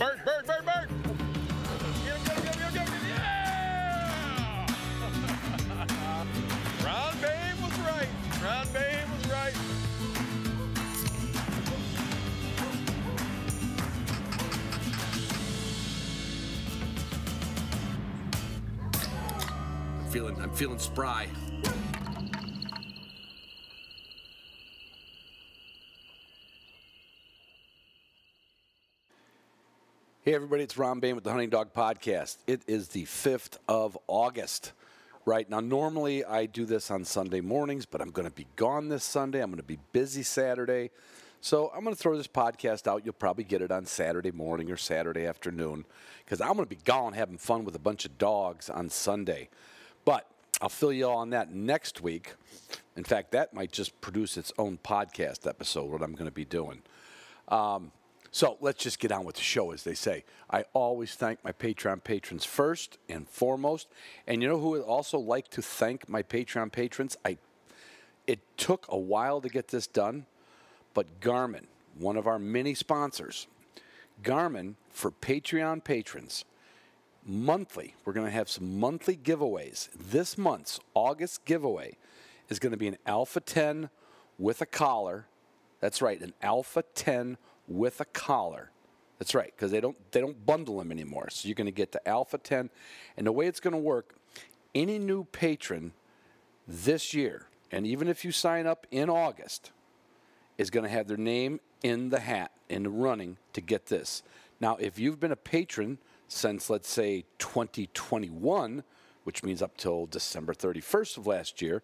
Bird, bird, bird, bird. Get him, get him, get him, get him, get him. Yeah! Ron Bain was right. Ron Bain was right. I'm feeling spry. Hey everybody, it's Ron Bain with the Hunting Dog Podcast. It is the 5th of August. Right now, normally I do this on Sunday mornings, but I'm going to be gone this Sunday. I'm going to be busy Saturday. So I'm going to throw this podcast out. You'll probably get it on Saturday morning or Saturday afternoon because I'm going to be gone having fun with a bunch of dogs on Sunday. But I'll fill you all on that next week. In fact, that might just produce its own podcast episode, what I'm going to be doing. So let's just get on with the show, as they say. I always thank my Patreon patrons first and foremost. And you know who would also like to thank my Patreon patrons? It took a while to get this done, but Garmin, one of our many sponsors, Garmin, for Patreon patrons, monthly, we're going to have some monthly giveaways. This month's August giveaway is going to be an Alpha 10 with a collar. That's right, an Alpha 10 with a collar. That's right, because they don't bundle them anymore. So you're going to get the Alpha 10. And the way it's going to work, any new patron this year, and even if you sign up in August, is going to have their name in the hat, in the running to get this. Now, if you've been a patron since, let's say, 2021, which means up till December 31st of last year,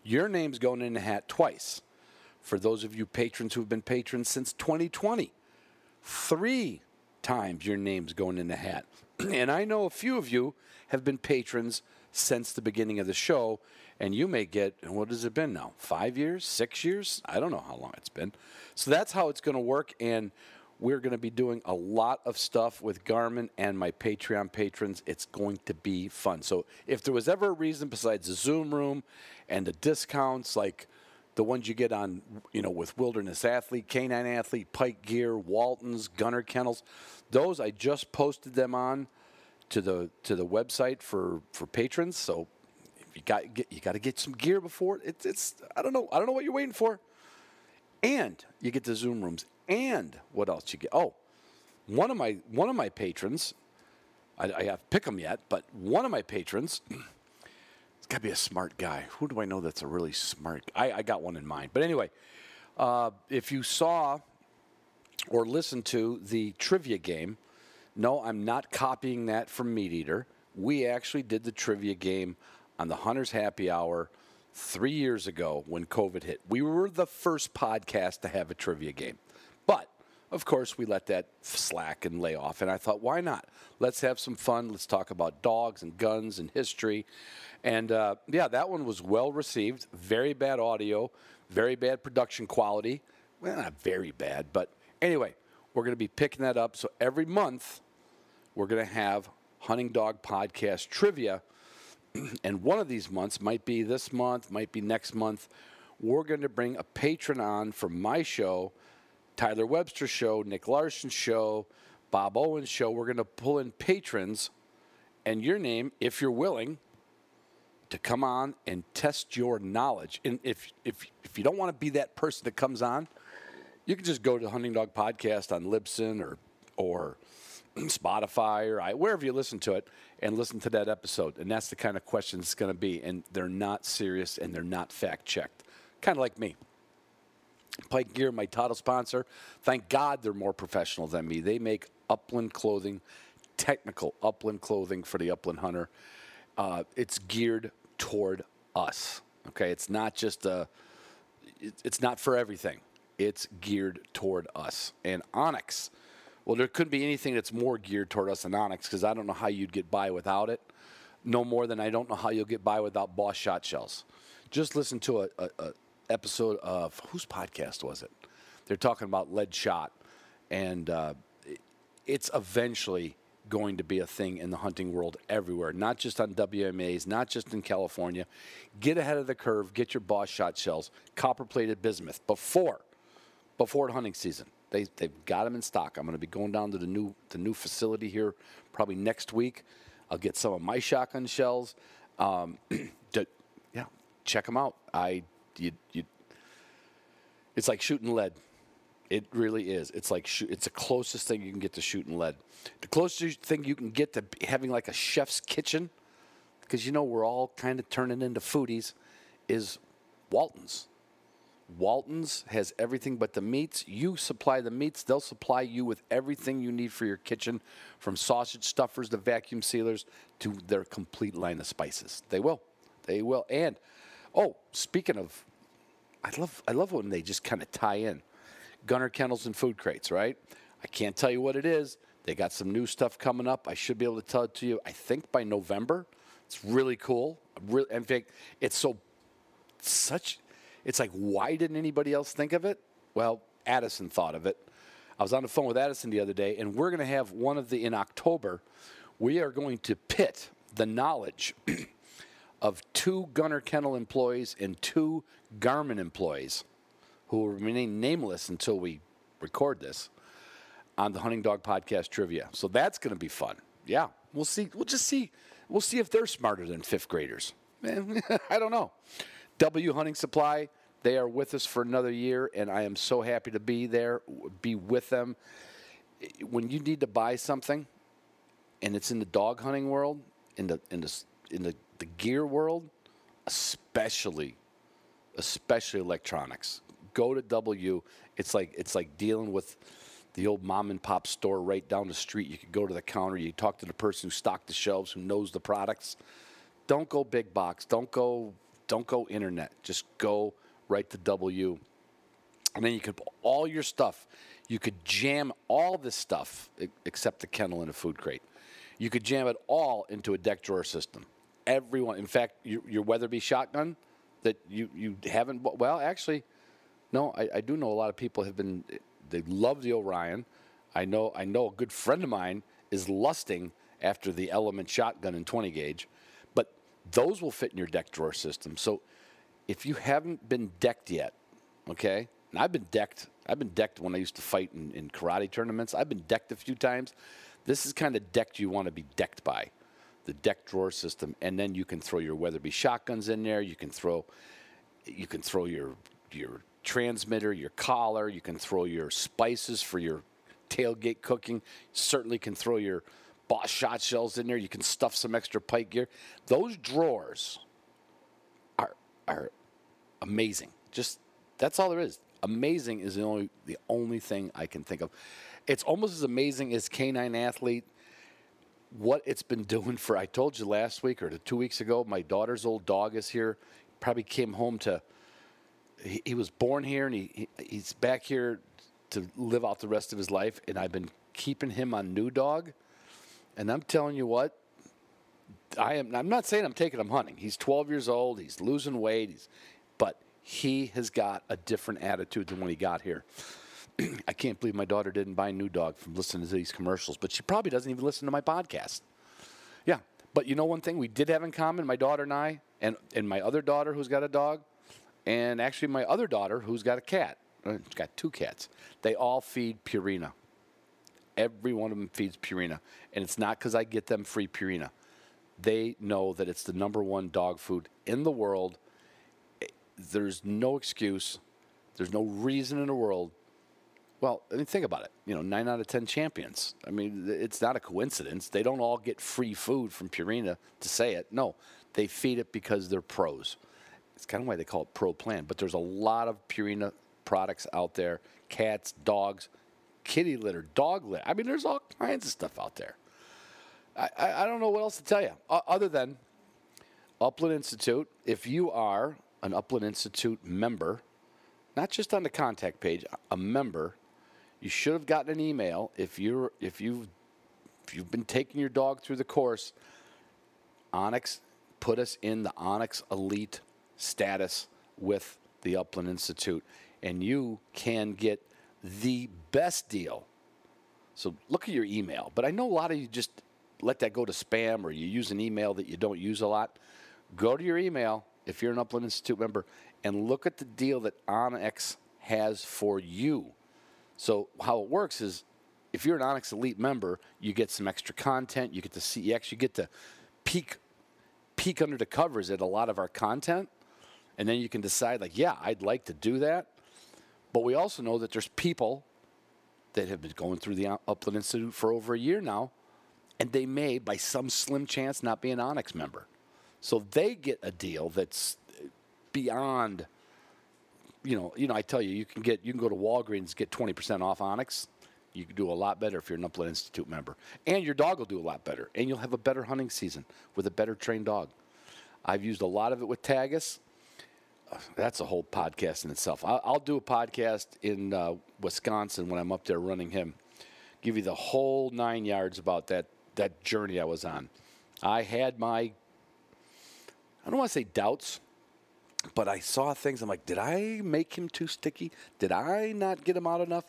your name's going in the hat twice. For those of you patrons who've been patrons since 2020, 3 times your name's going in the hat. And I know a few of you have been patrons since the beginning of the show, and you may get, what has it been now, 5 years, 6 years? I don't know how long it's been. So that's how it's going to work, and we're going to be doing a lot of stuff with Garmin and my Patreon patrons. It's going to be fun. So if there was ever a reason besides the Zoom room and the discounts like the ones you get on, with Wilderness Athlete, Canine Athlete, Pike Gear, Walton's, Gunner Kennels, those I just posted them on to the website for patrons. So you got to get some gear before it's I don't know what you're waiting for. And you get the Zoom rooms. And what else you get? Oh, one of my patrons, I have to pick them yet, but one of my patrons. It's got to be a smart guy. Who do I know that's a really smart guy? I got one in mind. But anyway, if you saw or listened to the trivia game, no, I'm not copying that from Meat Eater. We actually did the trivia game on the Hunter's Happy Hour 3 years ago when COVID hit. We were the first podcast to have a trivia game. But, of course, we let that slack and lay off. And I thought, why not? Let's have some fun. Let's talk about dogs and guns and history. And, that one was well received. Very bad audio, very bad production quality. Well, not very bad, but anyway, we're going to be picking that up. So every month, we're going to have Hunting Dog Podcast Trivia. And one of these months, might be this month, might be next month, we're going to bring a patron on from my show, Tyler Webster's show, Nick Larson's show, Bob Owen's show. We're going to pull in patrons and your name, if you're willing, to come on and test your knowledge. And if you don't want to be that person that comes on, you can just go to Hunting Dog Podcast on Libsyn or Spotify or wherever you listen to it and listen to that episode. And that's the kind of question it's going to be. And they're not serious and they're not fact-checked. Kind of like me. Pike Gear, my title sponsor. Thank God they're more professional than me. They make upland clothing, technical upland clothing for the upland hunter. It's geared toward us. Okay, it's not just it's not for everything. It's geared toward us. And Onyx, well, there couldn't be anything that's more geared toward us than Onyx because I don't know how you'd get by without it. No more than I don't know how you'll get by without Boss shot shells. Just listen to a episode of, whose podcast was it? They're talking about lead shot, and it's eventually going to be a thing in the hunting world everywhere, not just on WMAs, not just in California. Get ahead of the curve, get your Boss shot shells, copper-plated bismuth before hunting season. They've got them in stock. I'm going to be going down to the new facility here probably next week. I'll get some of my shotgun shells. Yeah, check them out. It's like shooting lead. It really is. It's like it's the closest thing you can get to shooting lead. The closest thing you can get to having like a chef's kitchen, because we're all kind of turning into foodies, is Walton's. Walton's has everything but the meats. You supply the meats. They'll supply you with everything you need for your kitchen, from sausage stuffers to vacuum sealers to their complete line of spices. They will. They will. And, speaking of, I love when they just kind of tie in. Gunner Kennels and Food Crates, right? I can't tell you what it is. They got some new stuff coming up. I should be able to tell it to you, I think, by November. It's really cool. In fact, it's like, why didn't anybody else think of it? Well, Addison thought of it. I was on the phone with Addison the other day, and we're going to have in October, we are going to pit the knowledge of 2 Gunner Kennel employees and 2 Garmin employees who will remain nameless until we record this on the Hunting Dog Podcast Trivia. So that's going to be fun. Yeah, we'll see. We'll see if they're smarter than 5th graders. Man, I don't know. W Hunting Supply, they are with us for another year, and I am so happy to be with them. When you need to buy something, and it's in the dog hunting world, in the gear world, especially electronics, go to W. It's like dealing with the old mom and pop store right down the street. You could go to the counter, you talk to the person who stocked the shelves, who knows the products. Don't go big box. Don't go internet. Just go right to W. And then you could put all your stuff. You could jam all this stuff, except the kennel and a food crate. You could jam it all into a deck drawer system. Everyone. In fact, your Weatherby shotgun that you haven't bought. Well, actually, no, I do know a lot of people they love the Orion. I know a good friend of mine is lusting after the Element shotgun in 20 gauge. But those will fit in your deck drawer system. So if you haven't been decked yet, okay, and I've been decked when I used to fight in karate tournaments. I've been decked a few times. This is kind of decked you want to be decked by, the deck drawer system. And then you can throw your Weatherby shotguns in there. You can throw your transmitter, your collar. You can throw your spices for your tailgate cooking. You certainly can throw your Boss shot shells in there. You can stuff some extra pike gear. Those drawers are amazing. Just that's all there is. Amazing is the only thing I can think of. It's almost as amazing as Canine Athlete. What it's been doing for, I told you last week or 2 weeks ago, my daughter's old dog is here. Probably came home he was born here, and he's back here to live out the rest of his life, and I've been keeping him on New Dog. And I'm telling you what, I'm not saying I'm taking him hunting. He's 12 years old. He's losing weight. But he has got a different attitude than when he got here. I can't believe my daughter didn't buy New Dog from listening to these commercials. But she probably doesn't even listen to my podcast. Yeah. But you know one thing we did have in common, my daughter and I, and my other daughter who's got a dog, and actually my other daughter who's got a cat. She's got 2 cats. They all feed Purina. Every one of them feeds Purina. And it's not because I get them free Purina. They know that it's the #1 dog food in the world. There's no excuse. There's no reason in the world. Well, I mean, think about it. 9 out of 10 champions. I mean, it's not a coincidence. They don't all get free food from Purina to say it. No, they feed it because they're pros. It's kind of why they call it Pro Plan. But there's a lot of Purina products out there. Cats, dogs, kitty litter, dog litter. I mean, there's all kinds of stuff out there. I don't know what else to tell you other than Upland Institute. If you are an Upland Institute member, not just on the contact page, a member, you should have gotten an email if you've been taking your dog through the course. Onyx put us in the Onyx Elite status with the Upland Institute, and you can get the best deal. So look at your email. But I know a lot of you just let that go to spam, or you use an email that you don't use a lot. Go to your email if you're an Upland Institute member and look at the deal that Onyx has for you. So how it works is, if you're an Onyx Elite member, you get some extra content. You get to see, you actually get to peek under the covers at a lot of our content, and then you can decide, like, yeah, I'd like to do that. But we also know that there's people that have been going through the Upland Institute for over a year now, and they may, by some slim chance, not be an Onyx member. So they get a deal that's beyond, I tell you, you can go to Walgreens, get 20% off Onyx. You can do a lot better if you're an Upland Institute member. And your dog will do a lot better. And you'll have a better hunting season with a better trained dog. I've used a lot of it with Tagus. That's a whole podcast in itself. I'll do a podcast in Wisconsin when I'm up there running him. Give you the whole 9 yards about that journey I was on. I had my, I don't want to say doubts, but I saw things. I'm like, did I make him too sticky? Did I not get him out enough?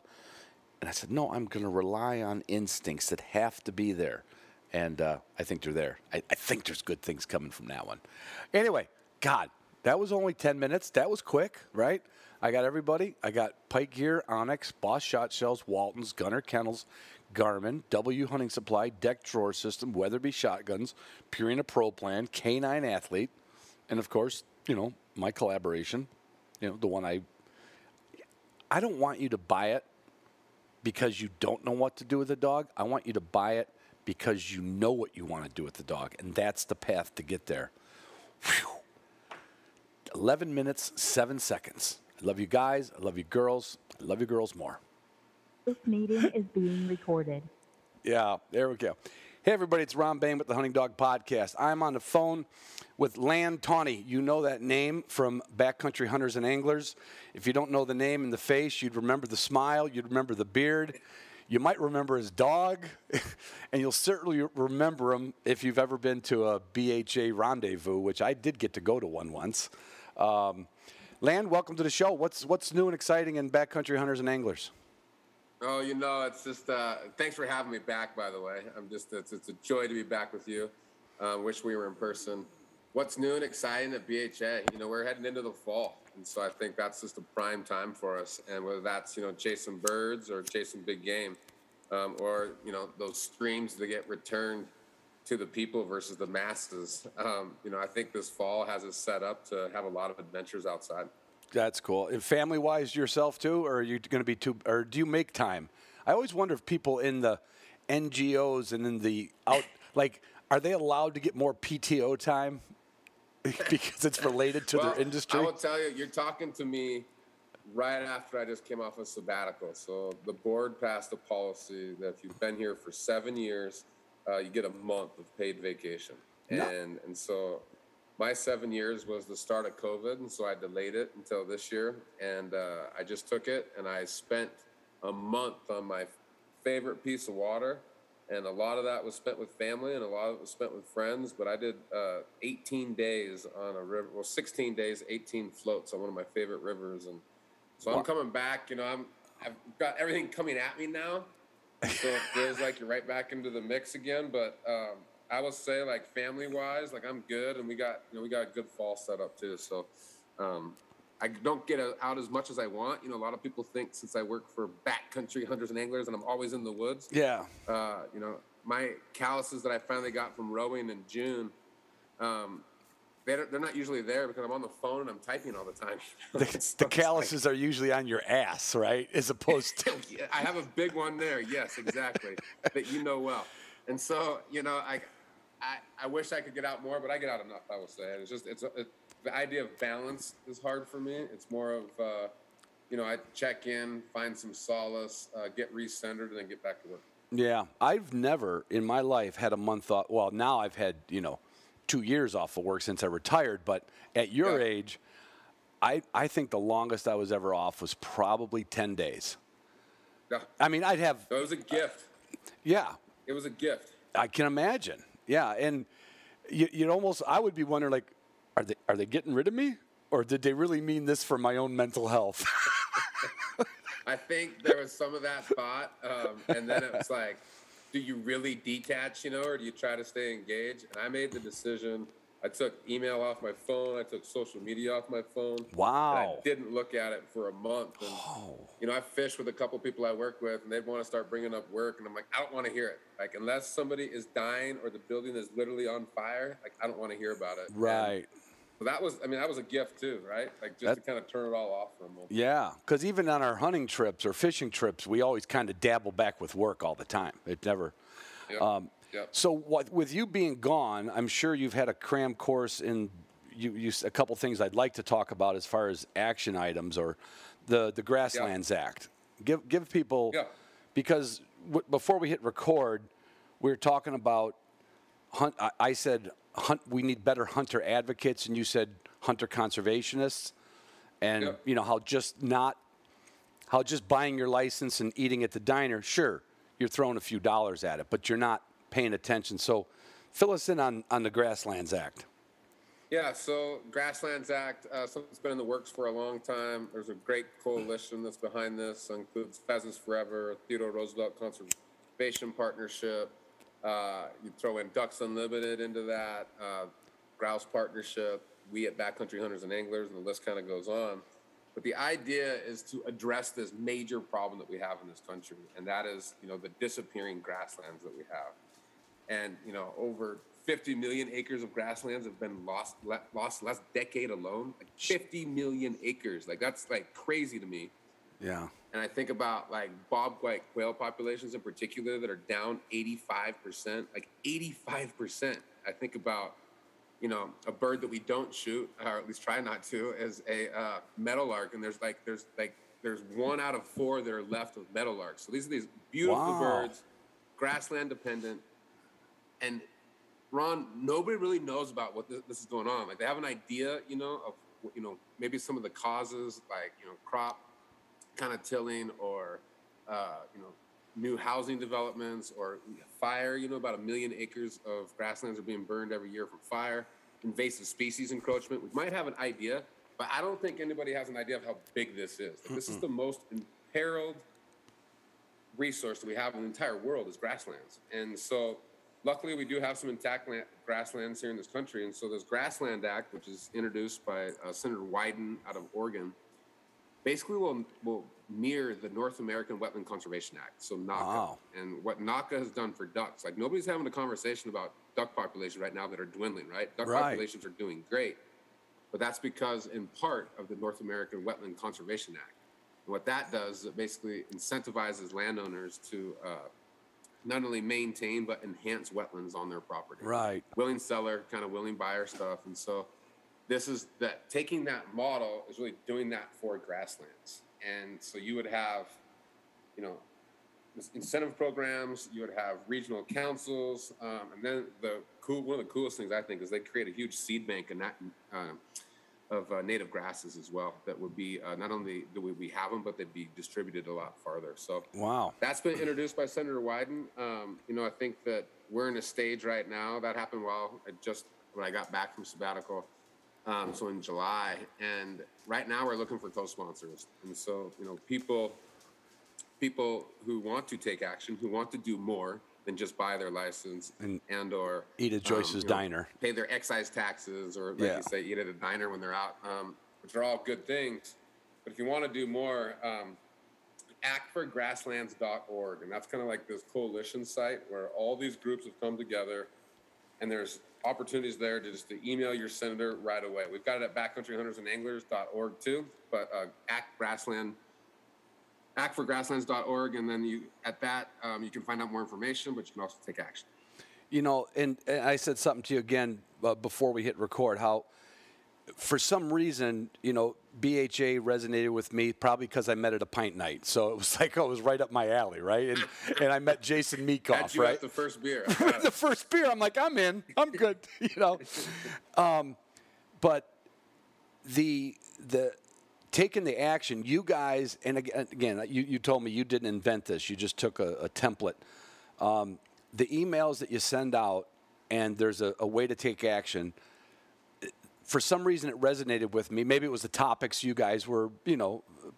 And I said, no, I'm going to rely on instincts that have to be there. And I think they're there. I think there's good things coming from that one. Anyway, God, that was only 10 minutes. That was quick, right? I got everybody. I got Pike Gear, Onyx, Boss Shot Shells, Waltons, Gunner Kennels, Garmin, W Hunting Supply, Deck Drawer System, Weatherby Shotguns, Purina Pro Plan, K9 Athlete, and, of course, my collaboration, the one I don't want you to buy it because you don't know what to do with the dog. I want you to buy it because you know what you want to do with the dog, and that's the path to get there. Whew. 11 minutes, 7 seconds. I love you guys. I love you girls. I love you girls more. This meeting is being recorded. Yeah, there we go. Hey, everybody, it's Ron Bain with the Hunting Dog Podcast. I'm on the phone with Tawney. You know that name from Backcountry Hunters and Anglers. If you don't know the name and the face, you'd remember the smile. You'd remember the beard. You might remember his dog. And you'll certainly remember him if you've ever been to a BHA rendezvous, which I did get to go to one once. Land, welcome to the show. What's new and exciting in Backcountry Hunters and Anglers? Oh, it's just, thanks for having me back, by the way. It's a joy to be back with you. Wish we were in person. What's new and exciting at BHA? We're heading into the fall. And so I think that's just a prime time for us. And whether that's, chasing birds or chasing big game, or, those streams that get returned to the people versus the masses. I think this fall has us set up to have a lot of adventures outside. That's cool. And family-wise, yourself too, or are you going to be too? Or do you make time? I always wonder if people in the NGOs and in the are they allowed to get more PTO time because it's related to their industry? I will tell you, you're talking to me right after I just came off a sabbatical. So the board passed a policy that if you've been here for 7 years, you get a month of paid vacation, and so. My 7 years was the start of COVID, and so I delayed it until this year. And I just took it, and I spent a month on my favorite piece of water. And a lot of that was spent with family, and a lot of it was spent with friends. But I did 18 days on a river, 16 days, 18 floats on one of my favorite rivers. And so I'm coming back. I've got everything coming at me now. So it feels like you're right back into the mix again. But I will say, family-wise, I'm good, and we got a good fall set up too. So I don't get out as much as I want. A lot of people think since I work for Backcountry Hunters and Anglers and I'm always in the woods. Yeah. My calluses that I finally got from rowing in June, they're not usually there because I'm on the phone and I'm typing all the time. The calluses are usually on your ass, right? As opposed to. I have a big one there. Yes, exactly. That you know well. And so, I wish I could get out more, but I get out enough, I will say. It's just, the idea of balance is hard for me. It's more of, I check in, find some solace, get recentered, and then get back to work. Yeah. I've never in my life had a month off. Well, now I've had, 2 years off of work since I retired. But at your age, I think the longest I was ever off was probably 10 days. Yeah. I mean, I'd have. It was a gift. Yeah. It was a gift. I can imagine. Yeah, and you'd almost, I would be wondering, are they getting rid of me? Or did they really mean this for my own mental health? I think there was some of that thought, and then it was like, do you really detach, or do you try to stay engaged? And I made the decision, I took email off my phone. I took social media off my phone. Wow. And I didn't look at it for a month. And, I fished with a couple people I work with, and they'd want to start bringing up work. And I'm like, I don't want to hear it. Like, unless somebody is dying or the building is literally on fire, like, I don't want to hear about it. Right. So that was a gift too, right? Like, just to kind of turn it all off for a moment. Yeah, because even on our hunting trips or fishing trips, we always kind of dabble back with work all the time. It never. Yep. Yep. So with you being gone, I'm sure you've had a cram course in a couple things I'd like to talk about as far as action items or the Grasslands Act. Give people, because before we hit record, we were talking about hunt. I said we need better hunter advocates, and you said hunter conservationists, and how just buying your license and eating at the diner, sure, you're throwing a few dollars at it, but you're not paying attention. So fill us in on the Grasslands Act. Yeah, so Grasslands Act, something that's been in the works for a long time. There's a great coalition that's behind this. It includes Pheasants Forever, Theodore Roosevelt Conservation Partnership. You throw in Ducks Unlimited into that, Grouse Partnership, we at Backcountry Hunters and Anglers, and the list kind of goes on. But the idea is to address this major problem that we have in this country, and that is, the disappearing grasslands that we have. And, over 50 million acres of grasslands have been lost last decade alone. Like 50 million acres. Like, that's like crazy to me. Yeah. And I think about like bobwhite quail populations in particular that are down 85%, like 85%. I think about, a bird that we don't shoot, or at least try not to, is a meadowlark. And there's 1 out of 4 that are left of meadowlarks. So these are these beautiful birds, grassland dependent. And Ron, nobody really knows about what this is going on. Like, they have an idea, of, maybe some of the causes, like, crop kind of tilling or, new housing developments or fire. About 1 million acres of grasslands are being burned every year from fire, invasive species encroachment. We might have an idea, but I don't think anybody has an idea of how big this is. Like, this is the most imperiled resource that we have in the entire world is grasslands. And so luckily we do have some intact grasslands here in this country. And so this Grassland Act, which is introduced by Senator Wyden out of Oregon, basically will mirror the North American Wetland Conservation Act, so NACA. Wow. And what NACA has done for ducks, like, nobody's having a conversation about duck populations right now that are dwindling, right? Duck populations are doing great, but that's because, in part, of the North American Wetland Conservation Act. And what that does is it basically incentivizes landowners to not only maintain but enhance wetlands on their property. Right. Willing seller, kind of willing buyer stuff. And so this is that, taking that model is really doing that for grasslands. And so you would have, incentive programs, you would have regional councils, and then one of the coolest things I think is they create a huge seed bank of native grasses as well that would be not only do we have them, but they'd be distributed a lot farther. So wow, that's been introduced by Senator Wyden. I think that we're in a stage right now that happened when I got back from sabbatical. So in July, and right now we're looking for co-sponsors. And so, people who want to take action, who want to do more than just buy their license and or eat at Joyce's Diner, pay their excise taxes, or like you say, eat at a diner when they're out, which are all good things. But if you want to do more, actforgrasslands.org, and that's kind of like this coalition site where all these groups have come together, and there's opportunities there to just email your senator right away. We've got it at backcountryhuntersandanglers.org too, but actforgrasslands.org, and then you can find out more information, but you can also take action. And I said something to you again before we hit record, how for some reason, BHA resonated with me, probably because I met at a pint night. So it was like, it was right up my alley, right? And I met Jason Meekoff, right? At the first beer. The first beer, I'm like, I'm in. I'm good, But the taking the action, you guys, and again, you told me you didn't invent this. You just took a template. The emails that you send out, and there's a way to take action. For some reason, it resonated with me. Maybe it was the topics you guys were,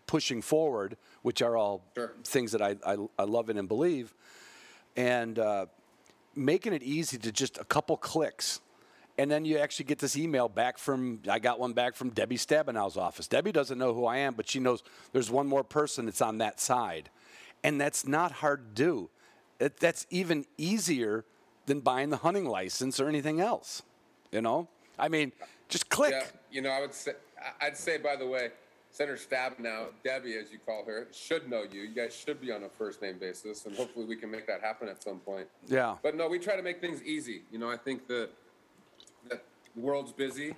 pushing forward, which are all things that I love and believe. And making it easy to just a couple clicks. And then you actually get this email back I got one back from Debbie Stabenow's office. Debbie doesn't know who I am, but she knows there's one more person that's on that side. And that's not hard to do. That's even easier than buying the hunting license or anything else. You know? I mean, just click. Yeah, you know, I'd say, by the way, Senator Stabenow, Debbie, as you call her, should know you. You guys should be on a first-name basis, and hopefully we can make that happen at some point. Yeah. But no, we try to make things easy. You know, I think that the world's busy,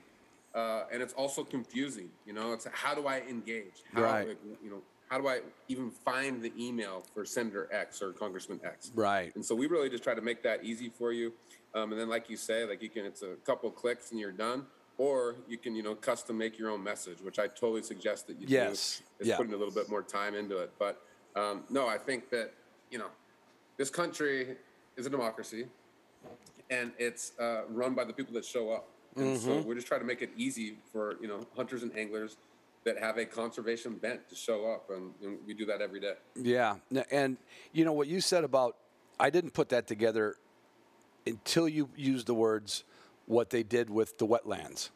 and it's also confusing. You know, it's how do I engage? Right. You know, how do I even find the email for Senator X or Congressman X? Right. And so we really just try to make that easy for you. And then, like you say, like it's a couple clicks and you're done. Or you can, you know, custom make your own message, which I totally suggest that you do. Is putting a little bit more time into it. But no, I think that, you know, this country is a democracy, and it's run by the people that show up. And so we're just trying to make it easy for, you know, hunters and anglers that have a conservation bent to show up, and we do that every day. Yeah, and you know what you said about, I didn't put that together until you used the words, what they did with the wetlands,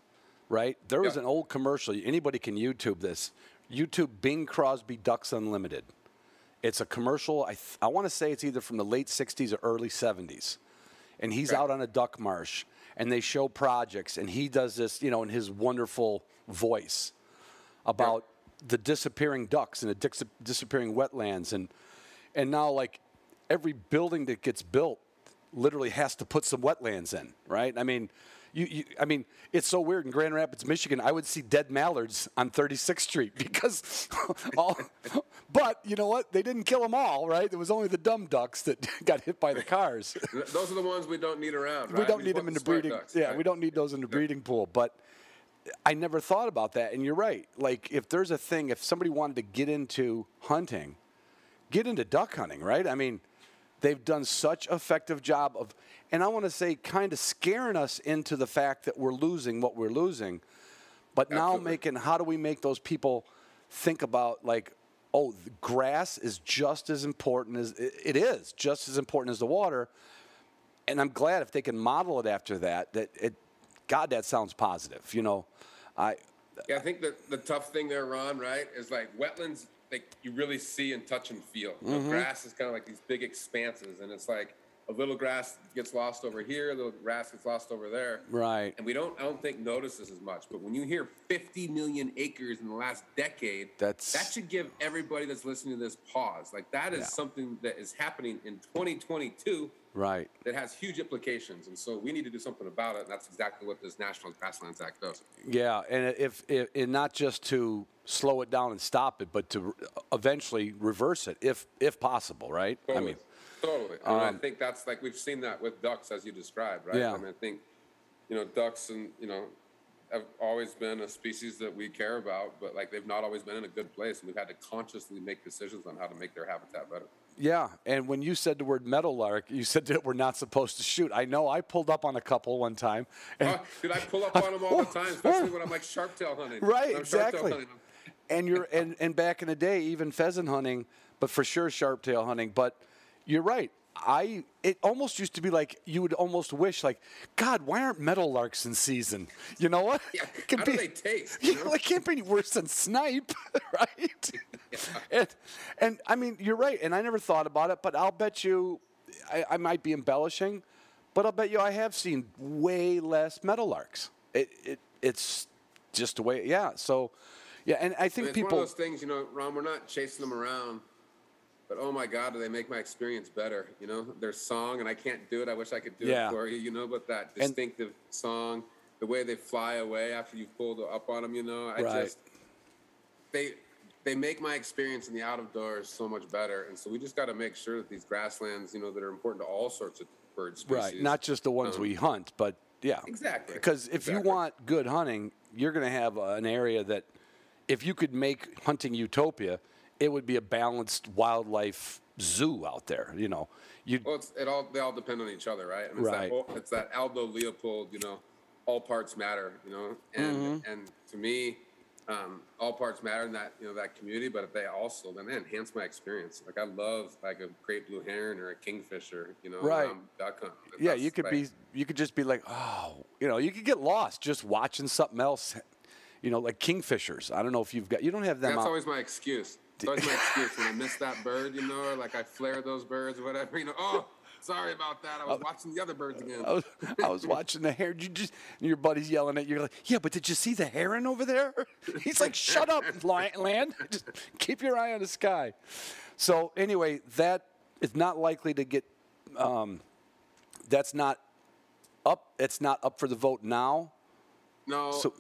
right? There was an old commercial. Anybody can YouTube this. YouTube Bing Crosby Ducks Unlimited. It's a commercial. I want to say it's either from the late 60s or early 70s. And he's out on a duck marsh, and they show projects, and he does this, you know, in his wonderful voice about the disappearing ducks and the disappearing wetlands. And now, like, every building that gets built literally has to put some wetlands in, right? I mean, I mean, it's so weird. In Grand Rapids, Michigan, I would see dead mallards on 36th Street because but you know what? They didn't kill them all, right? It was only the dumb ducks that got hit by the cars. Those are the ones we don't need around, right? We don't need them in the breeding. Ducks, yeah, right? We don't need those in the breeding pool. But I never thought about that. And you're right. Like, if there's a thing, if somebody wanted to get into hunting, get into duck hunting, right? I mean, they've done such an effective job of, and I want to say, kind of scaring us into the fact that we're losing what we're losing, but now how do we make those people think about, like, oh, the grass is just as important as, it is just as important as the water, and I'm glad if they can model it after that, God, that sounds positive, you know. I think that the tough thing there, Ron, right, is like wetlands, like you really see and touch and feel. You know, grass is kind of like these big expanses, and it's like a little grass gets lost over here, a little grass gets lost over there. Right. And I don't think notices as much. But when you hear 50 million acres in the last decade, that should give everybody that's listening to this pause. Like, that is something that is happening in 2022. Right. That has huge implications, and so we need to do something about it, and that's exactly what this National Grasslands Act does. Yeah, and if not just to slow it down and stop it, but to eventually reverse it, if possible, right? Totally. I mean, totally. And I think that's, like, we've seen that with ducks, as you described, right? Yeah. I mean, I think, you know, ducks and, you know, have always been a species that we care about, but, like, they've not always been in a good place, and we've had to consciously make decisions on how to make their habitat better. Yeah, and when you said the word meadowlark, you said that we're not supposed to shoot. I know I pulled up on a couple one time. And dude, I pull up on them all the time, especially when I'm, like, sharp-tail hunting. Right, exactly. And back in the day, even pheasant hunting, but for sure sharp-tail hunting. But you're right. It almost used to be like you would almost wish, like, God, why aren't meadowlarks in season? You know what? Yeah, how do they taste? You know? It can't be any worse than snipe, right? Yeah. And I mean, you're right, and I never thought about it, but I'll bet you, I might be embellishing, but I'll bet you I have seen way less meadowlarks. It's just the way, yeah. So, yeah, and I think it's people. One of those things, you know, Ron, we're not chasing them around. But, oh, my God, do they make my experience better? You know, their song, and I can't do it. I wish I could do it for you, you know, but that distinctive song, the way they fly away after you've pulled up on them, you know, they make my experience in the out of doors so much better. And so we just got to make sure that these grasslands, you know, that are important to all sorts of bird species. Right, not just the ones we hunt, but, yeah. Exactly. Because if you want good hunting, you're going to have an area that, if you could make hunting utopia, it would be a balanced wildlife zoo out there, you know. Well, they all depend on each other, right? I mean, it's that Aldo Leopold, you know, all parts matter, you know. And to me, all parts matter in that, that community, but they also then enhance my experience. Like I love like a great blue heron or a kingfisher, Right. duck hunt. Yeah, you could just be like, oh, you could get lost just watching something else, like kingfishers. I don't know if you don't have them. That's always my excuse. It's always my excuse when I miss that bird, or like I flare those birds or whatever, oh, sorry about that. I was watching the other birds again. I was watching the heron. Your buddy's yelling at you. You're like, yeah, but did you see the heron over there? He's like, shut up, land. Just keep your eye on the sky. So anyway, that is not likely to get. That's not up. It's not up for the vote now. No. So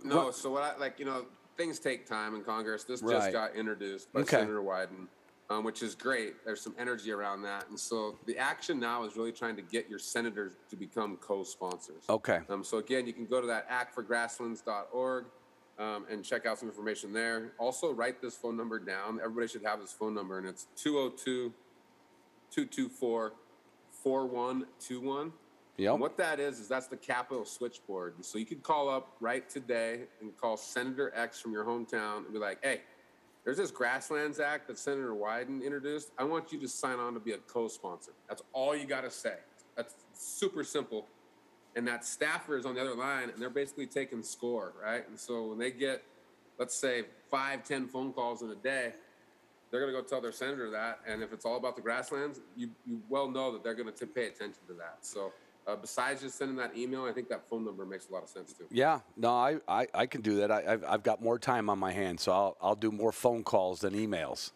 what things take time in Congress. This just got introduced by Senator Wyden. Which is great. There's some energy around that. And so the action now is really trying to get your senators to become co-sponsors. Okay. So again, you can go to that actforgrasslands.org and check out some information there. Also, write this phone number down. Everybody should have this phone number, and it's 202-224-4121. Yep. And what that is that's the Capitol switchboard. And so you could call up right today and call Senator X from your hometown and be like, hey, there's this Grasslands Act that Senator Wyden introduced. I want you to sign on to be a co-sponsor. That's all you got to say. That's super simple. And that staffer is on the other line, and they're basically taking score, right? And so when they get, let's say, 5-10 phone calls in a day, they're going to go tell their senator that. And if it's all about the grasslands, you well know that they're going to pay attention to that. So besides just sending that email, I think that phone number makes a lot of sense too. Yeah, no, I can do that. I've got more time on my hands, so I'll do more phone calls than emails.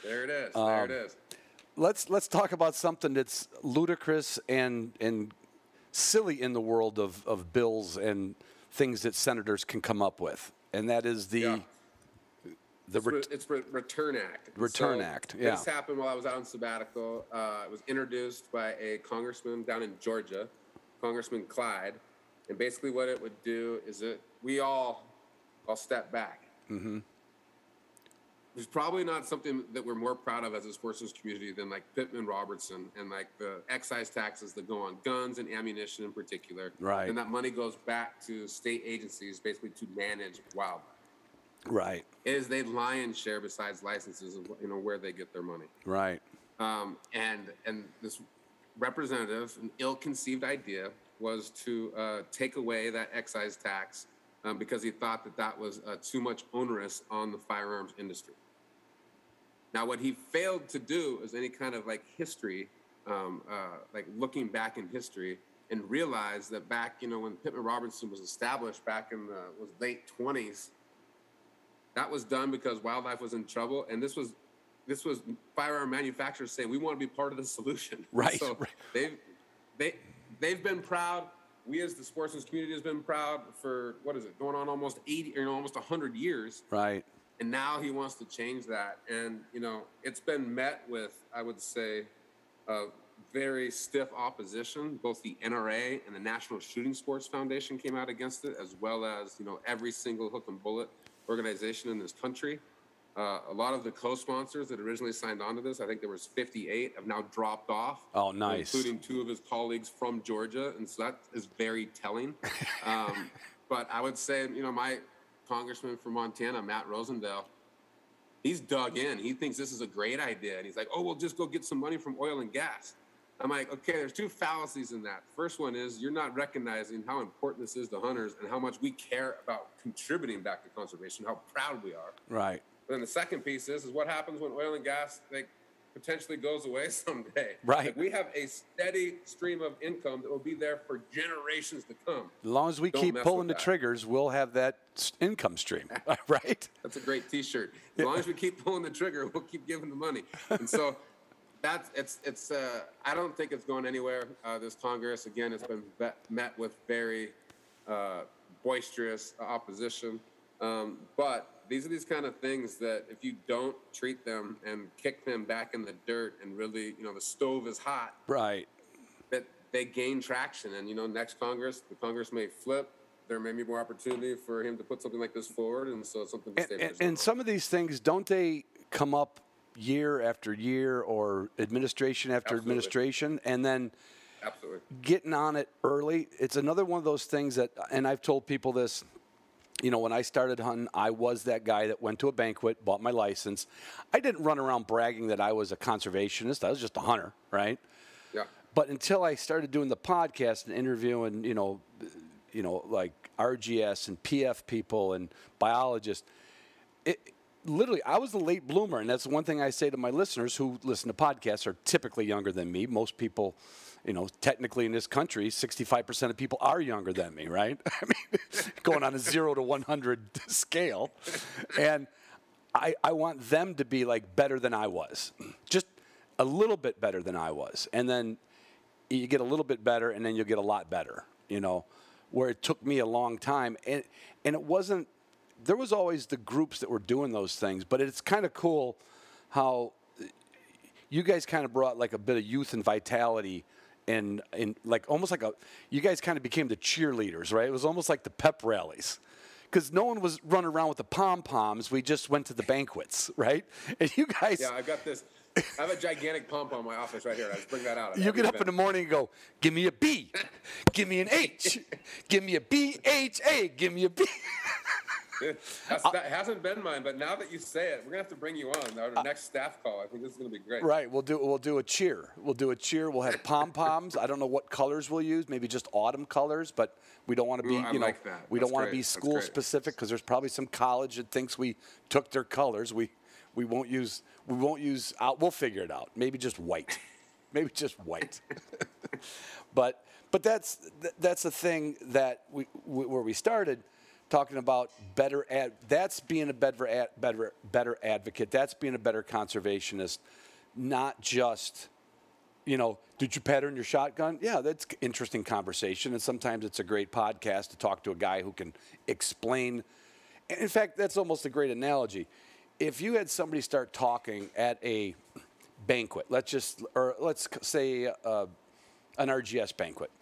There it is. There it is. Let's talk about something that's ludicrous and silly in the world of bills and things that senators can come up with, and that is the Return Act. Return Act. Yeah. This happened while I was out on sabbatical. It was introduced by a congressman down in Georgia, Congressman Clyde, and basically what it would do is I'll step back. Mm-hmm. There's probably not something that we're more proud of as a sportsman's community than like Pittman-Robertson and like the excise taxes that go on guns and ammunition in particular. Right. And that money goes back to state agencies basically to manage wildlife. Right. Is they lion's share besides licenses of where they get their money. Right. And this representative, an ill-conceived idea was to take away that excise tax because he thought that was too much onerous on the firearms industry. Now, what he failed to do is any kind of like history, like looking back in history, and realize that back, when Pittman-Robertson was established back in the late 20s, that was done because wildlife was in trouble, and this was firearm manufacturers saying we want to be part of the solution. Right. So they've been proud. We as the sportsman's community has been proud for going on almost 80 or almost 100 years. Right. And now he wants to change that, and it's been met with, I would say, very stiff opposition. Both the NRA and the National Shooting Sports Foundation came out against it, as well as every single hook and bullet organization in this country. A lot of the co-sponsors that originally signed on to this, I think there was 58, have now dropped off. Oh, nice. Including 2 of his colleagues from Georgia, and so that is very telling. But I would say, my congressman from Montana, Matt Rosendale, he's dug in. He thinks this is a great idea, and he's like, oh, we'll just go get some money from oil and gas. I'm like, okay, there's 2 fallacies in that. First one is you're not recognizing how important this is to hunters and how much we care about contributing back to conservation, how proud we are. Right. But then the second piece is what happens when oil and gas potentially goes away someday. Right. Like, we have a steady stream of income that will be there for generations to come. As long as we keep pulling the triggers, we'll have that income stream, right? That's a great T-shirt. As long as we keep pulling the trigger, we'll keep giving the money. And so it's I don't think it's going anywhere. This Congress, again, it's been met with very boisterous opposition. But these are these kind of things that if you don't treat them and kick them back in the dirt and really, the stove is hot. Right. That they gain traction. And, next Congress, the Congress may flip. There may be more opportunity for him to put something like this forward. And so it's something to stay and some of these things, don't they come up year after year or administration after administration? And then getting on it early. It's another one of those things that, and I've told people this, You know, when I started hunting, I was that guy that went to a banquet, bought my license. I didn't run around bragging that I was a conservationist. I was just a hunter, right? Yeah. But until I started doing the podcast and interviewing, like RGS and PF people and biologists, literally, I was the late bloomer. And that's one thing I say to my listeners who listen to podcasts are typically younger than me. Most people, technically in this country, 65% of people are younger than me, right? I mean, going on a 0 to 100 scale. And I want them to be like better than I was, just a little bit better than I was. And then you get a little bit better, and then you'll get a lot better, where it took me a long time. And it wasn't, there was always the groups that were doing those things, but it's kind of cool how you guys kind of brought like a bit of youth and vitality and like almost like you guys kind of became the cheerleaders, right? It was almost like the pep rallies. Because no one was running around with the pom-poms. We just went to the banquets, right? And you guys... Yeah, I've got this. I have a gigantic pom-pom in my office right here. I just bring that out. You get up in the morning and go, give me a B. Give me an H. Give me a B-H-A. Give me a B. That hasn't been mine, but now that you say it, we're going to have to bring you on. Our next staff call, I think this is going to be great. Right, we'll do a cheer. We'll have pom-poms. I don't know what colors we'll use, maybe just autumn colors, but we don't want to be, like that. We don't want to be school specific because there's probably some college that thinks we took their colors. We won't use, we'll figure it out. Maybe just white. Maybe just white. But that's the thing that where we started talking about that's being a better advocate. That's being a better conservationist, not just, did you pattern your shotgun? Yeah, that's interesting conversation, and sometimes it's a great podcast to talk to a guy who can explain. In fact, that's almost a great analogy. If you had somebody start talking at a banquet, let's say an RGS banquet,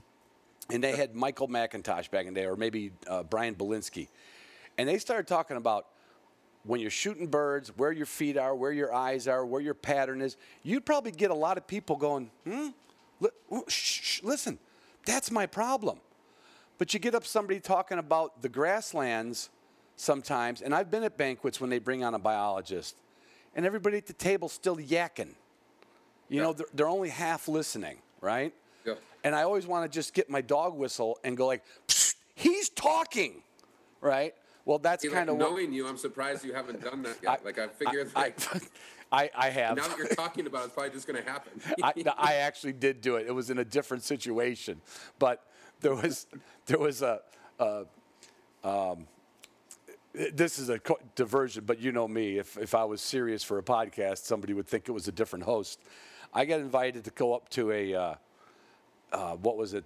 and they had Michael McIntosh back in the day, or maybe Brian Belinsky, and they started talking about when you're shooting birds, where your feet are, where your eyes are, where your pattern is, you'd probably get a lot of people going, listen, that's my problem. But you get up somebody talking about the grasslands sometimes, and I've been at banquets when they bring on a biologist, and everybody at the table's still yakking. They're only half listening, right? Yeah. And I always want to just get my dog whistle and go like, he's talking, right? Well, that's kind of knowing you. I'm surprised you haven't done that yet. I figured. I have. Now that you're talking about it, it's probably just going to happen. I actually did do it. It was in a different situation, but there was this is a diversion, but you know me. If I was serious for a podcast, somebody would think it was a different host. I got invited to go up to